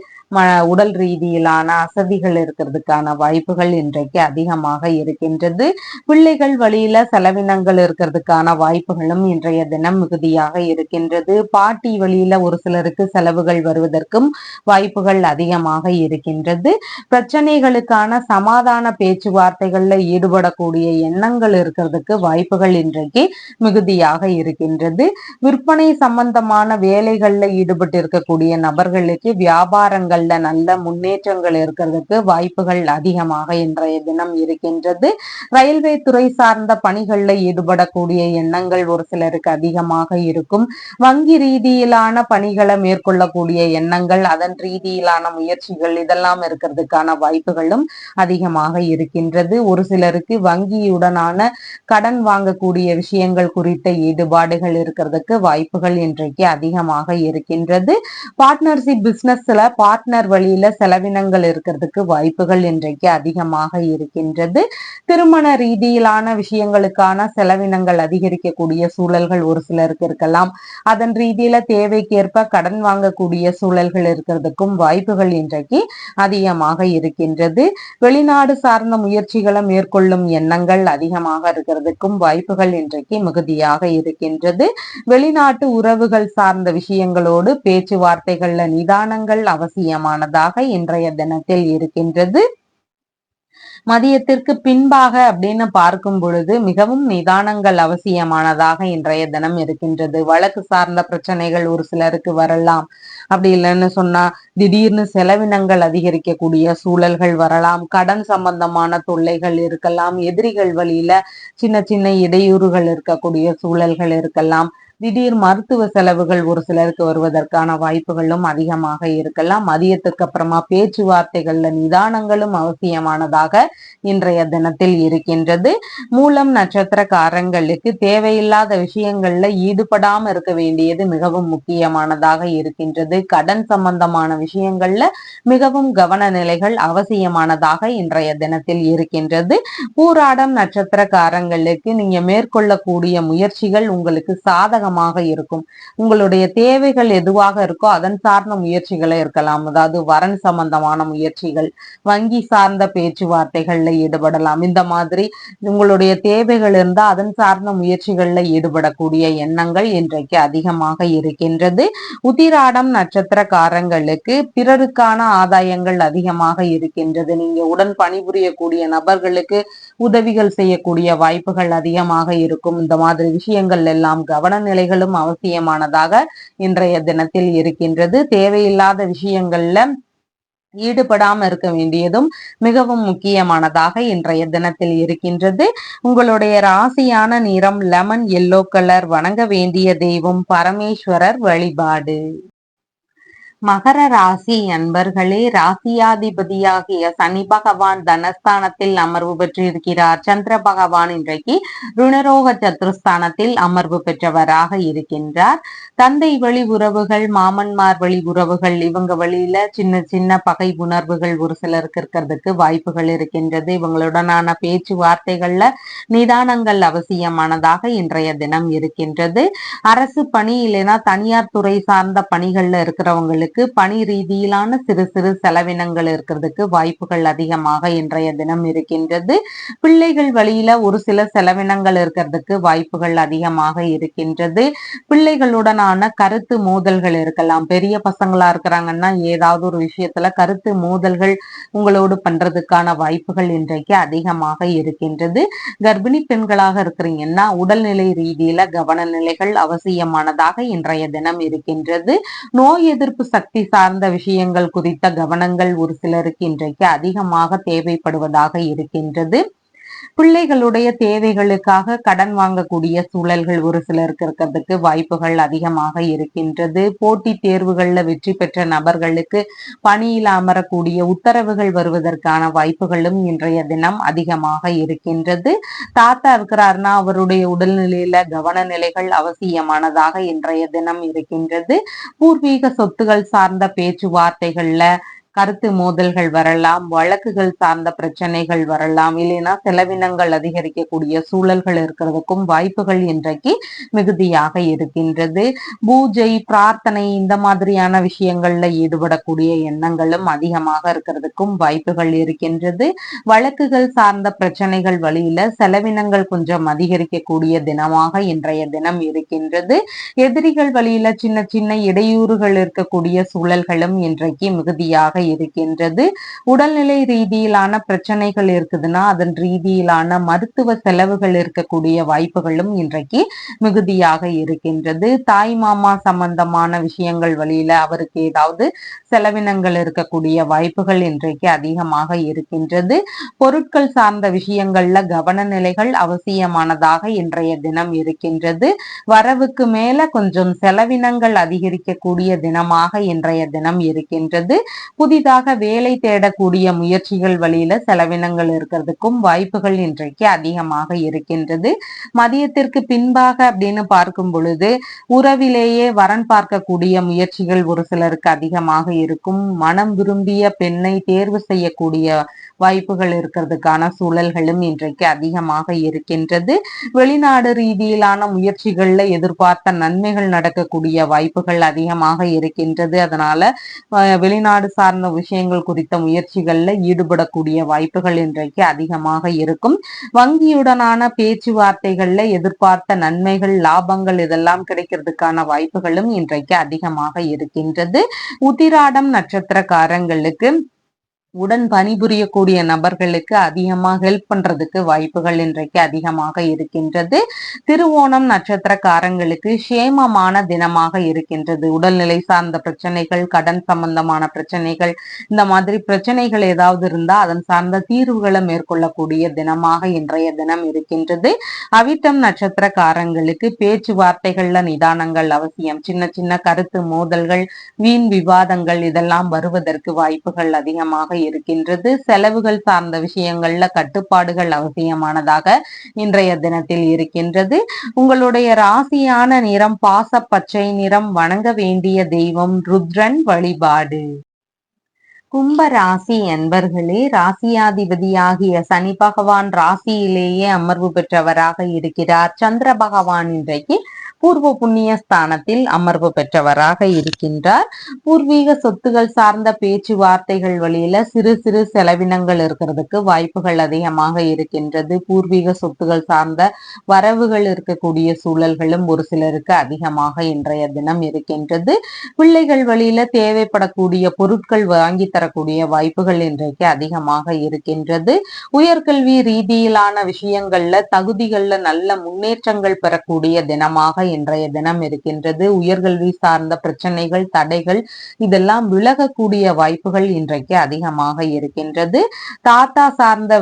உடல் ரீதியிலான அசதிகள் இருக்கிறதுக்கான வாய்ப்புகள் இன்றைக்கு அதிகமாக இருக்கின்றது. பிள்ளைகள் வழியில செலவினங்கள் இருக்கிறதுக்கான வாய்ப்புகளும் இன்றைய தினம் மிகுதியாக இருக்கின்றது. பாட்டி வழியில ஒரு சிலருக்கு செலவுகள் வருவதற்கும் வாய்ப்புகள் அதிகமாக இருக்கின்றது. பிரச்சனைகளுக்கான சமாதான பேச்சுவார்த்தைகள்ல ஈடுபடக்கூடிய எண்ணங்கள் இருக்கிறதுக்கு வாய்ப்புகள் இன்றைக்கு மிகுதியாக இருக்கின்றது. விற்பனை சம்பந்தமான வேலைகள்ல ஈடுபட்டு இருக்கக்கூடிய நபர்களுக்கு வியாபாரங்கள்ல நல்ல முன்னேற்றங்கள் இருக்கிறதுக்கு வாய்ப்புகள் அதிகமாக இன்றைய தினம் இருக்கின்றது. ரயில்வே துறை சார்ந்த பணிகள்ல ஈடுபடக்கூடிய எண்ணங்கள் ஒரு சிலருக்கு அதிகமாக இருக்கும். வங்கி ரீதியிலான பணிகளை மேற்கொள்ளக்கூடிய எண்ணங்கள், அதன் ரீதியிலான முயற்சிகள் இதெல்லாம் இருக்கிறதுக்கான வாய்ப்புகளும் அதிகமாக இருக்கின்றது. ஒரு சிலருக்கு வங்கியுடனான கடன் வாங்கக்கூடிய விஷயங்கள் குறித்த ஈடுபாடுகள் இருக்கிறதுக்கு வாய்ப்புகள் இன்றைக்கு அதிகமாக இருக்கின்றது. பார்ட்னர்ஷிப் பிசினஸ்ல பார்ட்னர் வழியில செலவினங்கள் இருக்கிறதுக்கு வாய்ப்புகள் இன்றைக்கு அதிகமாக இருக்கின்றது. திருமண ரீதியிலான விஷயங்களுக்கான செலவினங்கள் அதிகரிக்கக்கூடிய சூழல்கள் ஒரு சிலருக்கு இருக்கலாம். அதன் ரீதியில தேவைக்கேற்ப கடன் வாங்கக்கூடிய சூழல்கள் இருக்கிறதுக்கும் வாய்ப்புகள் இன்றைக்கு அதிகமாக இருக்கின்றது. வெளிநாடு சார்ந்த முயற்சிகளை மேற்கொள்ளும் எண்ணங்கள் அதிகமாக இருக்கிறதுக்கும் வாய்ப்புகள் இன்றைக்கு மிகுதியாக இருக்கின்றது. வெளிநாட்டு உறவுகள் சார்ந்த விஷயங்களோடு பேச்சுவார்த்தைகள்ல நிதானங்கள் அவசியமானதாக இன்றைய தினத்தில் இருக்கின்றது. மதியத்திற்கு பின்பாக அப்படின்னு பார்க்கும் பொழுது மிகவும் நிதானங்கள் அவசியமானதாக இன்றைய தினம் இருக்கின்றது. வழக்கு சார்ந்த பிரச்சனைகள் ஒரு சிலருக்கு வரலாம். அப்படி இல்லைன்னு சொன்னா திடீர்னு செலவினங்கள் அதிகரிக்கக்கூடிய சூழல்கள் வரலாம். கடன் சம்பந்தமான தொல்லைகள் இருக்கலாம். எதிரிகள் வழியில சின்ன சின்ன இடையூறுகள் இருக்கக்கூடிய சூழல்கள் இருக்கலாம். திடீர் மருத்துவ செலவுகள் ஒரு சிலருக்கு வருவதற்கான வாய்ப்புகளும் அதிகமாக இருக்கலாம். மதியத்துக்கு அப்புறமா பேச்சுவார்த்தைகள்ல நிதானங்களும் அவசியமானதாக இன்றைய தினத்தில் இருக்கின்றது. மூலம் நட்சத்திரக்காரங்களுக்கு தேவையில்லாத விஷயங்கள்ல ஈடுபடாம இருக்க வேண்டியது மிகவும் முக்கியமானதாக இருக்கின்றது. கடன் சம்பந்தமான விஷயங்கள்ல மிகவும் கவன நிலைகள் அவசியமானதாக இன்றைய தினத்தில் இருக்கின்றது. பூராடம் நட்சத்திரக்காரங்களுக்கு நீங்க மேற்கொள்ளக்கூடிய முயற்சிகள் உங்களுக்கு சாதகமாக இருக்கும். உங்களுடைய தேவைகள் எதுவாக இருக்கோ அதன் சார்ந்த முயற்சிகளை இருக்கலாம். அதாவது வரன் சம்பந்தமான முயற்சிகள், வங்கி சார்ந்த பேச்சுவார்த்தைகள்ல ஈடுபடலாம். இந்த மாதிரி உங்களுடைய தேவைகள் இருந்தா அதன் சார்ந்த முயற்சிகள்ல ஈடுபடக்கூடிய எண்ணங்கள் இன்றைக்கு அதிகமாக இருக்கின்றது. உத்திராடம் நட்சத்திரக்காரங்களுக்கு பிறருக்கான ஆதாயங்கள் அதிகமாக இருக்கின்றது. நீங்க உடன் பணிபுரியக்கூடிய நபர்களுக்கு உதவிகள் செய்யக்கூடிய வாய்ப்புகள் அதிகமாக இருக்கும். இந்த மாதிரி விஷயங்கள் எல்லாம் கவன நிலைகளும் அவசியமானதாக இன்றைய தினத்தில் இருக்கின்றது. தேவையில்லாத விஷயங்கள்ல ஈடுபடாம இருக்க வேண்டியதும் மிகவும் முக்கியமானதாக இன்றைய தினத்தில் இருக்கின்றது. உங்களுடைய ராசியான நிறம் லெமன் எல்லோ கலர். வணங்க வேண்டிய தெய்வம் பரமேஸ்வரர் வழிபாடு. மகர ராசி அன்பர்களே, ராசியாதிபதியாகிய சனி பகவான் தனஸ்தானத்தில் அமர்வு பெற்றிருக்கிறார். சந்திர பகவான் இன்றைக்கு ருணரோக சத்துருஸ்தானத்தில் அமர்வு பெற்றவராக இருக்கின்றார். தந்தை வழி உறவுகள், மாமன்மார் வழி உறவுகள், இவங்க வழியில சின்ன சின்ன பகை உணர்வுகள் ஒரு சிலருக்கு இருக்கிறதுக்கு வாய்ப்புகள் இருக்கின்றது. இவங்களுடனான பேச்சுவார்த்தைகள்ல நிதானங்கள் அவசியமானதாக இன்றைய தினம் இருக்கின்றது. அரசு பணி இல்லைன்னா தனியார் துறை சார்ந்த பணிகள்ல இருக்கிறவங்களுக்கு பணி ரீதியிலான சிறு சிறு செலவினங்கள் இருக்கிறதுக்கு வாய்ப்புகள் அதிகமாக இன்றைய தினம் இருக்கின்றது. பிள்ளைகள் வழியில ஒரு சில செலவினங்கள் இருக்கிறதுக்கு வாய்ப்புகள் அதிகமாக இருக்கின்றது. பிள்ளைகளுடனான கருத்து மோதல்கள் இருக்கலாம். பெரிய பசங்களா இருக்கிறாங்கன்னா ஏதாவது ஒரு விஷயத்துல கருத்து மோதல்கள் உங்களோடு பண்றதுக்கான வாய்ப்புகள் இன்றைக்கு அதிகமாக இருக்கின்றது. கர்ப்பிணி பெண்களாக இருக்கிறீங்கன்னா உடல்நிலை ரீதியில கவன நிலைகள் அவசியமானதாக இன்றைய தினம் இருக்கின்றது. நோய் எதிர்ப்பு சக்தி சார்ந்த விஷயங்கள் குறித்த கவனங்கள் ஒரு சிலருக்கு இன்றைக்கு அதிகமாக தேவைப்படுவதாக இருக்கின்றது. பிள்ளைகளுடைய தேவைகளுக்காக கடன் வாங்கக்கூடிய சூழல்கள் ஒரு சிலருக்கு இருக்கிறதுக்கு வாய்ப்புகள் அதிகமாக இருக்கின்றது. போட்டித் தேர்வுகள்ல வெற்றி பெற்ற நபர்களுக்கு பணியில் அமரக்கூடிய உத்தரவுகள் வருவதற்கான வாய்ப்புகளும் இன்றைய தினம் அதிகமாக இருக்கின்றது. தாத்தா இருக்கிறாருன்னா அவருடைய உடல்நிலையில கவன நிலைகள் அவசியமானதாக இன்றைய தினம் இருக்கின்றது. பூர்வீக சொத்துகள் சார்ந்த பேச்சுவார்த்தைகள்ல கருத்து மோதல்கள் வரலாம், வழக்குகள் சார்ந்த பிரச்சனைகள் வரலாம், இல்லைன்னா செலவினங்கள் அதிகரிக்கக்கூடிய சூழல்கள் இருக்கிறதுக்கும் வாய்ப்புகள் இன்றைக்கு மிகுதியாக இருக்கின்றது. பூஜை, பிரார்த்தனை இந்த மாதிரியான விஷயங்கள்ல ஈடுபடக்கூடிய எண்ணங்களும் அதிகமாக இருக்கிறதுக்கும் வாய்ப்புகள் இருக்கின்றது. வழக்குகள் சார்ந்த பிரச்சனைகள் வழியில செலவினங்கள் கொஞ்சம் அதிகரிக்கக்கூடிய தினமாக இன்றைய தினம் இருக்கின்றது. எதிரிகள் வழியில சின்ன சின்ன இடையூறுகள் இருக்கக்கூடிய சூழல்களும் இன்றைக்கு மிகுதியாக இருக்கின்றது. உடல்நிலை ரீதியிலான பிரச்சனைகள் இருக்குதுன்னா அதன் ரீதியிலான மருத்துவ செலவுகள் இருக்கக்கூடிய வாய்ப்புகளும் இன்றைக்கு மிகுதியாக இருக்கின்றது. தாய் மாமா சம்பந்தமான விஷயங்கள் வழியில அவருக்கு ஏதாவது செலவினங்கள் இருக்கக்கூடிய வாய்ப்புகள் இன்றைக்கு அதிகமாக இருக்கின்றது. பொருட்கள் சார்ந்த விஷயங்கள்ல கவன நிலைகள் அவசியமானதாக இன்றைய தினம் இருக்கின்றது. வரவுக்கு மேல கொஞ்சம் செலவினங்கள் அதிகரிக்கக்கூடிய தினமாக இன்றைய தினம் இருக்கின்றது. புதிதாக வேலை தேடக்கூடிய முயற்சிகள் வழியில செலவினங்கள் இருக்கிறதுக்கும் வாய்ப்புகள் இன்றைக்கு அதிகமாக இருக்கின்றது. மதியத்திற்கு பின்பாக அப்படின்னு பார்க்கும் பொழுது உறவிலேயே வரன் பார்க்கக்கூடிய முயற்சிகள் ஒரு சிலருக்கு அதிகமாக இருக்கும். மனம் விரும்பிய பெண்ணை தேர்வு செய்யக்கூடிய வாய்ப்புகள் இருக்கிறதுக்கான சூழல்களும் இன்றைக்கு அதிகமாக இருக்கின்றது. வெளிநாடு ரீதியிலான முயற்சிகள்ல எதிர்பார்த்த நன்மைகள் நடக்கக்கூடிய வாய்ப்புகள் அதிகமாக இருக்கின்றது. அதனால வெளிநாடு சார்ந்த விஷயங்கள் குறித்த முயற்சிகள்ல ஈடுபடக்கூடிய வாய்ப்புகள் இன்றைக்கு அதிகமாக இருக்கும். வங்கியுடனான பேச்சுவார்த்தைகள்ல எதிர்பார்த்த நன்மைகள், லாபங்கள் இதெல்லாம் கிடைக்கிறதுக்கான வாய்ப்புகளும் இன்றைக்கு அதிகமாக இருக்கின்றது. உத்திராடம் நட்சத்திரக்காரங்களுக்கு உடன் பணிபுரியக்கூடிய நபர்களுக்கு அதிகமா ஹெல்ப் பண்றதுக்கு வாய்ப்புகள் இன்றைக்கு அதிகமாக இருக்கின்றது. திருவோணம் நட்சத்திரக்காரங்களுக்கு சேமமான தினமாக இருக்கின்றது. உடல்நிலை சார்ந்த பிரச்சனைகள், கடன் சம்பந்தமான பிரச்சனைகள், இந்த மாதிரி பிரச்சனைகள் ஏதாவது இருந்தா அதன் சார்ந்த தீர்வுகளை மேற்கொள்ளக்கூடிய தினமாக இன்றைய தினம் இருக்கின்றது. அவிட்டம் நட்சத்திரக்காரங்களுக்கு பேச்சுவார்த்தைகள்ல நிதானங்கள் அவசியம். சின்ன சின்ன கருத்து மோதல்கள், வீண் விவாதங்கள் இதெல்லாம் வருவதற்கு வாய்ப்புகள் அதிகமாக இருக்கின்றது. செலவுகள் சார்ந்த விஷயங்கள்ல கட்டுப்பாடுகள் அவசியமானதாக இன்றைய தினத்தில் இருக்கின்றது. உங்களுடைய ராசியான நிறம் பாச பச்சை நிறம். வணங்க வேண்டிய தெய்வம் ருத்ரன் வழிபாடு. கும்ப ராசி என்பர்களே, ராசியாதிபதியாகிய சனி பகவான் ராசியிலேயே அமர்வு பெற்றவராக இருக்கிறார். சந்திர பகவான் இன்றைக்கு பூர்வ புண்ணிய ஸ்தானத்தில் அமர்வு பெற்றவராக இருக்கின்றார். பூர்வீக சொத்துகள் சார்ந்த பேச்சுவார்த்தைகள் வழியில சிறு சிறு செலவினங்கள் இருக்கிறதுக்கு வாய்ப்புகள் அதிகமாக இருக்கின்றது. பூர்வீக சொத்துகள் சார்ந்த வரவுகள் இருக்கக்கூடிய சூழல்களும் ஒரு சிலருக்கு அதிகமாக இன்றைய தினம் இருக்கின்றது. பிள்ளைகள் வழியில தேவைப்படக்கூடிய பொருட்கள் வாங்கி தரக்கூடிய வாய்ப்புகள் இன்றைக்கு அதிகமாக இருக்கின்றது. உயர்கல்வி ரீதியிலான விஷயங்கள்ல தகுதிகள்ல நல்ல முன்னேற்றங்கள் பெறக்கூடிய தினமாக இன்றைய தினம் இருக்கின்றது. உயர்கல்வி சார்ந்த பிரச்சனைகள், தடைகள் இதெல்லாம் விலகக்கூடிய வாய்ப்புகள் இன்றைக்கு அதிகமாக இருக்கின்றது. தாத்தா சார்ந்த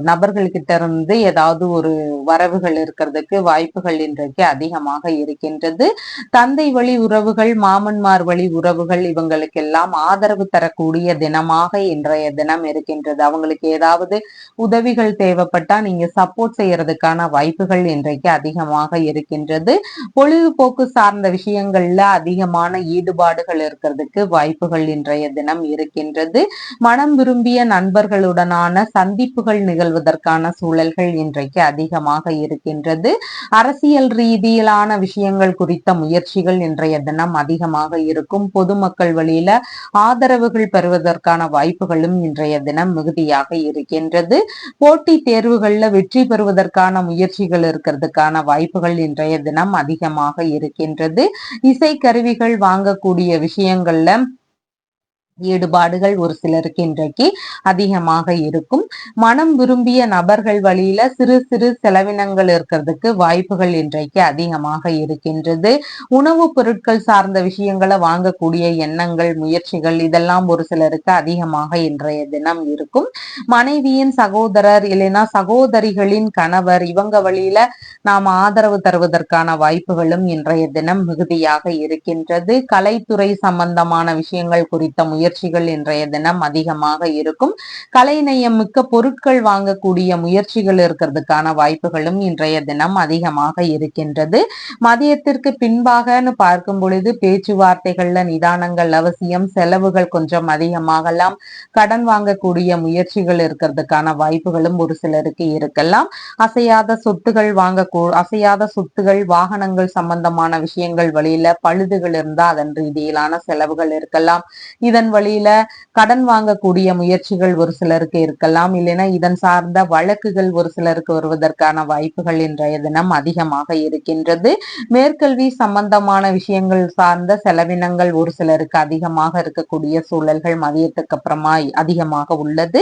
நபர்கள் கிட்ட இருந்து ஏதாவது ஒரு வரவுகள் இருக்கிறதுக்கு வாய்ப்புகள் இன்றைக்கு அதிகமாக இருக்கின்றது. தந்தை வழி உறவுகள், மாமன்மார் வழி உறவுகள் இவங்களுக்கெல்லாம் ஆதரவு தரக்கூடிய தினமாக இன்றைய தினம் இருக்கின்றது. அவங்களுக்கு ஏதாவது உதவிகள் தேவைப்பட்டா நீங்க சப்போர்ட் செய்யறதுக்கான வாய்ப்புகள் இன்றைக்கு அதிகமாக இருக்கின்றது. பொழுதுபோக்கு சார்ந்த விஷயங்கள்ல அதிகமான ஈடுபாடுகள் இருக்கிறதுக்கு வாய்ப்புகள் இன்றைய தினம் இருக்கின்றது. மனம் விரும்பிய நண்பர்களுடனான சந்திப்புகள் நிகழ்வதற்கான சூழல்கள் இன்றைக்கு அதிகமாக இருக்கின்றது. அரசியல் ரீதியிலான விஷயங்கள் குறித்த முயற்சிகள் இன்றைய தினம் அதிகமாக இருக்கும். பொதுமக்கள் வழியில ஆதரவுகள் பெறுவதற்கான வாய்ப்புகளும் இன்றைய தினம் மிகுதியாக இருக்கின்றது. போட்டி தேர்வுகள்ல வெற்றி பெறுவதற்கான முயற்சிகள் இருக்கிறதுக்கான வாய்ப்புகள் இன்றைய தினம் அதிகமாக இருக்கின்றது. இசை கருவிகள் வாங்கக்கூடிய விஷயங்கள்ல ஈடுபாடுகள் ஒரு சிலருக்கு இன்றைக்கு அதிகமாக இருக்கும். மனம் விரும்பிய நபர்கள் வழியில சிறு சிறு செலவினங்கள் இருக்கிறதுக்கு வாய்ப்புகள் இன்றைக்கு அதிகமாக இருக்கின்றது. உணவுப் பொருட்கள் சார்ந்த விஷயங்களை வாங்கக்கூடிய எண்ணங்கள், முயற்சிகள் இதெல்லாம் ஒரு சிலருக்கு அதிகமாக இன்றைய தினம் இருக்கும். மனைவியின் சகோதரர் இல்லைன்னா சகோதரிகளின் கணவர் இவங்க வழியில நாம் ஆதரவு தருவதற்கான வாய்ப்புகளும் இன்றைய தினம் மிகுதியாக இருக்கின்றது. கலைத்துறை சம்பந்தமான விஷயங்கள் குறித்த முயற்சிகள் இன்றைய தினம் அதிகமாக இருக்கும். கலைநயம் மிக்க பொருட்கள் வாங்கக்கூடிய முயற்சிகள் இருக்கிறதுக்கான வாய்ப்புகளும் இன்றைய தினம் அதிகமாக இருக்கின்றது. மதியத்திற்கு பின்பாகன்னு பார்க்கும் பொழுது பேச்சுவார்த்தைகள்ல நிதானங்கள் அவசியம். செலவுகள் கொஞ்சம் அதிகமாகலாம். கடன் வாங்கக்கூடிய முயற்சிகள் இருக்கிறதுக்கான வாய்ப்புகளும் ஒரு சிலருக்கு இருக்கலாம். அசையாத சொத்துகள் வாகனங்கள் சம்பந்தமான விஷயங்கள் வழியில பழுதுகள் இருந்தா அதன் ரீதியிலான செலவுகள் இருக்கலாம். இதன் வழியில கடன் வாங்கக்கூடிய முயற்சிகள் ஒரு சிலருக்கு இருக்கலாம். இல்லைன்னா இதன் சார்ந்த வழக்குகள் ஒரு சிலருக்கு வருவதற்கான வாய்ப்புகள் இன்றைய தினம் அதிகமாக இருக்கின்றது. மேற்கல்வி சம்பந்தமான விஷயங்கள் சார்ந்த செலவினங்கள் ஒரு சிலருக்கு அதிகமாக இருக்கக்கூடிய சூழல்கள் மதியத்துக்கு அப்புறமா அதிகமாக உள்ளது.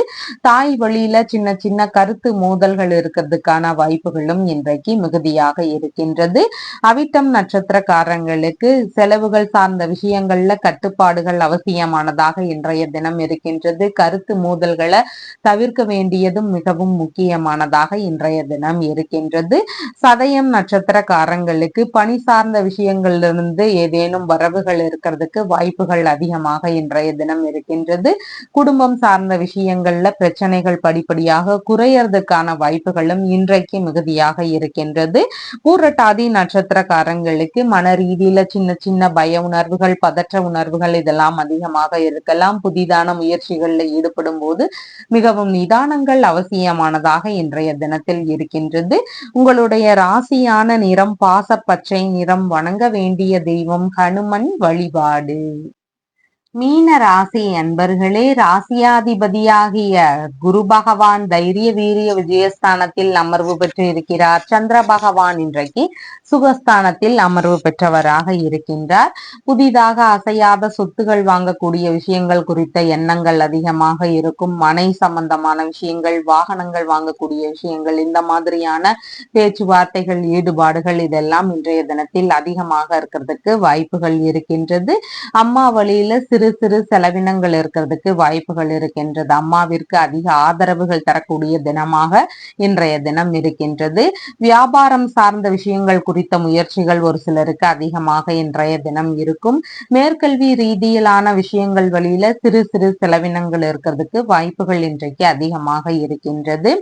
தாய் வழியில சின்ன சின்ன கருத்து மோதல்கள் இருக்கிறதுக்கான வாய்ப்புகளும் இன்றைக்கு மிகுதியாக இருக்கின்றது. அவிட்டம் நட்சத்திரக்காரங்களுக்கு செலவுகள் சார்ந்த விஷயங்கள்ல கட்டுப்பாடுகள் அவசியமானதாக இன்றைய தினம் இருக்கின்றது. கருத்து மோதல்களை தவிர்க்க வேண்டியதும் மிகவும் முக்கியமானதாக இன்றைய தினம் இருக்கின்றது. சதயம் நட்சத்திரக்காரங்களுக்கு பணி சார்ந்த விஷயங்களிலிருந்து ஏதேனும் வரவுகள் இருக்கிறதுக்கு வாய்ப்புகள் அதிகமாக இன்றைய தினம் இருக்கின்றது. குடும்பம் சார்ந்த விஷயங்கள்ல பிரச்சனைகள் படிப்படியாக குறையறதுக்கான வாய்ப்புகளும் இன்றைக்கு மிகுதியாக இருக்கின்றது. பூரட்டாதி நட்சத்திரக்காரங்களுக்கு மன ரீதியில சின்ன சின்ன பய உணர்வுகள், பதற்ற உணர்வுகள் இதெல்லாம் அதிகமாக இருக்கலாம். புதிதான முயற்சிகளில் ஈடுபடும் போது மிகவும் நிதானங்கள் அவசியமானதாக இன்றைய தினத்தில் இருக்கின்றது. உங்களுடைய ராசியான நிறம் பாசப்பச்சை நிறம். வணங்க வேண்டிய தெய்வம் ஹனுமன் வழிபாடு. மீன ராசி அன்பர்களே, ராசியாதிபதியாகிய குரு பகவான் தைரிய வீரிய விஜயஸ்தானத்தில் அமர்வு பெற்று இருக்கிறார். சந்திர பகவான் இன்றைக்கு சுகஸ்தானத்தில் அமர்வு பெற்றவராக இருக்கின்றார். புதிதாக அசையாத சொத்துகள் வாங்கக்கூடிய விஷயங்கள் குறித்த எண்ணங்கள் அதிகமாக இருக்கும். மனை சம்பந்தமான விஷயங்கள், வாகனங்கள் வாங்கக்கூடிய விஷயங்கள், இந்த மாதிரியான பேச்சுவார்த்தைகள், ஈடுபாடுகள் இதெல்லாம் இன்றைய தினத்தில் அதிகமாக இருக்கிறதுக்கு வாய்ப்புகள் இருக்கின்றது. அம்மா வழியில சிறு சிறு செலவினங்கள் இருக்கிறதுக்கு வாய்ப்புகள் இருக்கின்றது. அம்மாவிற்கு அதிக ஆதரவுகள் தரக்கூடிய தினமாக இன்றைய தினம் இருக்கின்றது. வியாபாரம் சார்ந்த விஷயங்கள் குறித்த முயற்சிகள் ஒரு சிலருக்கு அதிகமாக இன்றைய தினம் இருக்கும். மேற்கல்வி ரீதியிலான விஷயங்கள் வழியில சிறு சிறு செலவினங்கள் இருக்கிறதுக்கு வாய்ப்புகள் இன்றைக்கு அதிகமாக இருக்கின்றது.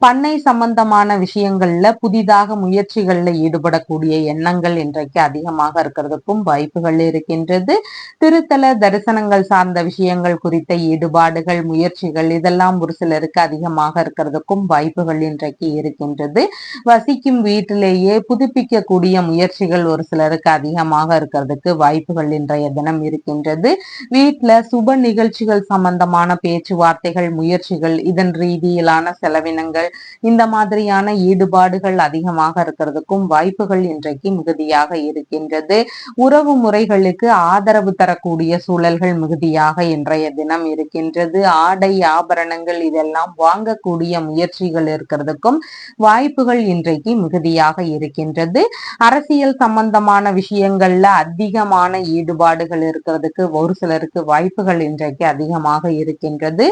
பண்ணை சம்பந்தமான விஷயங்கள்ல புதிதாக முயற்சிகள்ல ஈடுபடக்கூடிய எண்ணங்கள் இன்றைக்கு அதிகமாக இருக்கிறதுக்கும் வாய்ப்புகள் இருக்கின்றது. திருத்தல தரிசனங்கள் சார்ந்த விஷயங்கள் குறித்த ஈடுபாடுகள், முயற்சிகள் இதெல்லாம் ஒரு சிலருக்கு அதிகமாக இருக்கிறதுக்கும் வாய்ப்புகள் இன்றைக்கு இருக்கின்றது. வசிக்கும் வீட்டிலேயே புதுப்பிக்கக்கூடிய முயற்சிகள் ஒரு சிலருக்கு அதிகமாக இருக்கிறதுக்கு வாய்ப்புகள் இன்றைய தினம் இருக்கின்றது. வீட்டுல சுப நிகழ்ச்சிகள் சம்பந்தமான பேச்சுவார்த்தைகள், முயற்சிகள் இதன் ரீதியிலான செலவினங்கள் இந்த மாதிரியான ஈடுபாடுகள் அதிகமாக இருக்கிறதுக்கும் வாய்ப்புகள் இன்றைக்கு மிகுதியாக இருக்கின்றது. உறவு முறைகளுக்கு ஆதரவு தரக்கூடிய சூழல்கள் மிகுதியாக இன்றைய தினம் இருக்கின்றது. ஆடை ஆபரணங்கள் இதெல்லாம் வாங்கக்கூடிய முயற்சிகள் இருக்கிறதுக்கும் வாய்ப்புகள் இன்றைக்கு மிகுதியாக இருக்கின்றது. அரசியல் சம்பந்தமான விஷயங்கள்ல அதிகமான ஈடுபாடுகள் இருக்கிறதுக்கு ஒரு சிலருக்கு வாய்ப்புகள் இன்றைக்கு அதிகமாக இருக்கின்றது.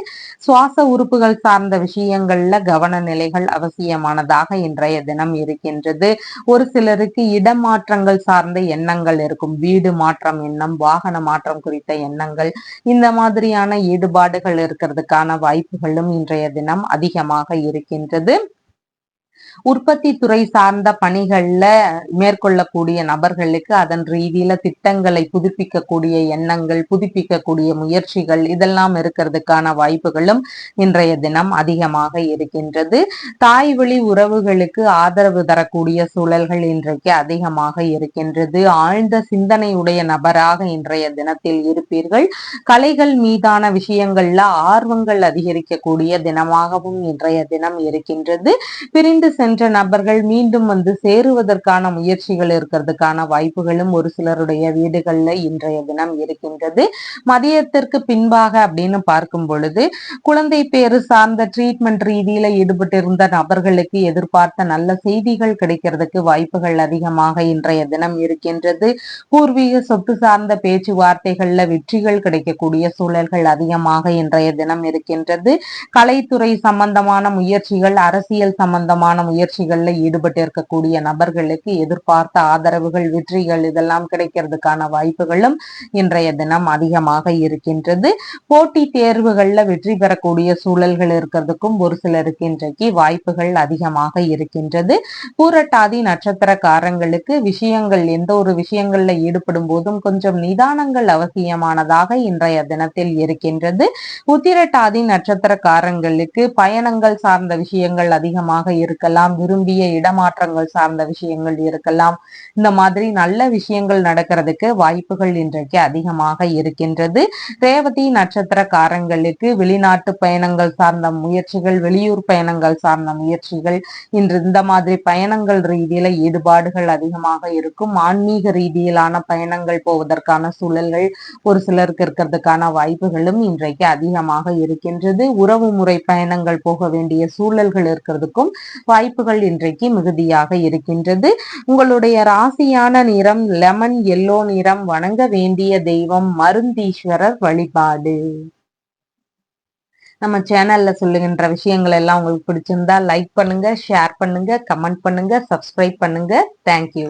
சுவாச உறுப்புகள் சார்ந்த விஷயங்கள்ல கவன நிலைகள் அவசியமானதாக இன்றைய தினம் இருக்கின்றது. ஒரு சிலருக்கு இடமாற்றங்கள் சார்ந்த எண்ணங்கள் இருக்கும். வீடு மாற்றம் எண்ணம், வாகன மாற்றம் குறித்த எண்ணங்கள் இந்த மாதிரியான ஈடுபாடுகள் இருக்கிறதுக்கான வாய்ப்புகளும் இன்றைய தினம் அதிகமாக இருக்கின்றது. உற்பத்தி துறை சார்ந்த பணிகள்ல மேற்கொள்ளக்கூடிய நபர்களுக்கு அதன் ரீதியில திட்டங்களை புதுப்பிக்கக்கூடிய எண்ணங்கள், புதுப்பிக்கக்கூடிய முயற்சிகள் இதெல்லாம் இருக்கிறதுக்கான வாய்ப்புகளும் இன்றைய தினம் அதிகமாக இருக்கின்றது. தாய் வழி உறவுகளுக்கு ஆதரவு தரக்கூடிய சூழல்கள் இன்றைக்கு அதிகமாக இருக்கின்றது. ஆழ்ந்த சிந்தனையுடைய நபராக இன்றைய தினத்தில் இருப்பீர்கள். கலைகள் மீதான விஷயங்கள்ல ஆர்வங்கள் அதிகரிக்கக்கூடிய தினமாகவும் இன்றைய தினம் இருக்கின்றது. பிரிந்து சென்ற நபர்கள் மீண்டும் வந்து சேருவதற்கான முயற்சிகள் இருக்கிறதுக்கான வாய்ப்புகளும் ஒரு சிலருடைய வீடுகள்ல இன்றைய தினம் இருக்கின்றது. மதியத்திற்கு பின்பாக அப்படின்னு பார்க்கும் பொழுது குழந்தை பேறு சார்ந்த ட்ரீட்மெண்ட் ரீதியில ஈடுபட்டிருந்த நபர்களுக்கு எதிர்பார்த்த நல்ல செய்திகள் கிடைக்கிறதுக்கு வாய்ப்புகள் அதிகமாக இன்றைய தினம் இருக்கின்றது. பூர்வீக சொத்து சார்ந்த பேச்சுவார்த்தைகள்ல வெற்றிகள் கிடைக்கக்கூடிய சூழல்கள் அதிகமாக இன்றைய தினம் இருக்கின்றது. கலைத்துறை சம்பந்தமான முயற்சிகள், அரசியல் சம்பந்தமான முயற்சிகள்ல ஈடுபட்டு இருக்கக்கூடிய நபர்களுக்கு எதிர்பார்த்த ஆதரவுகள், வெற்றிகள் இதெல்லாம் கிடைக்கிறதுக்கான வாய்ப்புகளும் இன்றைய தினம் அதிகமாக இருக்கின்றது. போட்டி தேர்வுகள்ல வெற்றி பெறக்கூடிய சூழல்கள் இருக்கிறதுக்கும் ஒரு சிலருக்கு இன்றைக்கு வாய்ப்புகள் அதிகமாக இருக்கின்றது. பூரட்டாதி நட்சத்திரக்காரங்களுக்கு விஷயங்கள் எந்த ஒரு விஷயங்கள்ல ஈடுபடும் போதும் கொஞ்சம் நிதானங்கள் அவசியமானதாக இன்றைய தினத்தில் இருக்கின்றது. உத்திரட்டாதி நட்சத்திரக்காரங்களுக்கு பயணங்கள் சார்ந்த விஷயங்கள் அதிகமாக இருக்கலாம், விரும்பிய இடமாற்றங்கள் சார்ந்த விஷயங்கள் இருக்கலாம். இந்த மாதிரி நல்ல விஷயங்கள் நடக்கிறதுக்கு வாய்ப்புகள் இன்றைக்கு அதிகமாக இருக்கின்றது. ரேவதி நட்சத்திரக்காரங்களுக்கு வெளிநாட்டு பயணங்கள் சார்ந்த முயற்சிகள், வெளியூர் பயணங்கள் சார்ந்த முயற்சிகள், இன்று இந்த மாதிரி பயணங்கள் ரீதியில ஈடுபாடுகள் அதிகமாக இருக்கும். ஆன்மீக ரீதியிலான பயணங்கள் போவதற்கான சூழல்கள் ஒரு சிலருக்கு இருக்கிறதுக்கான வாய்ப்புகளும் இன்றைக்கு அதிகமாக இருக்கின்றது. உறவு முறை பயணங்கள் போக வேண்டிய சூழல்கள் இருக்கிறதுக்கும் வாய்ப்புகள் இன்றைக்கு மிகுதியாக இருக்கின்றது. உங்களுடைய ராசியான நிறம் லெமன் எல்லோ நிறம். வணங்க வேண்டிய தெய்வம் மருந்தீஸ்வரர் வழிபாடு. நம்ம சேனல்ல சொல்லுகின்ற விஷயங்கள் எல்லாம் உங்களுக்கு பிடிச்சிருந்தா லைக் பண்ணுங்க, ஷேர் பண்ணுங்க, கமெண்ட் பண்ணுங்க, சப்ஸ்கிரைப் பண்ணுங்க. தேங்க்யூ.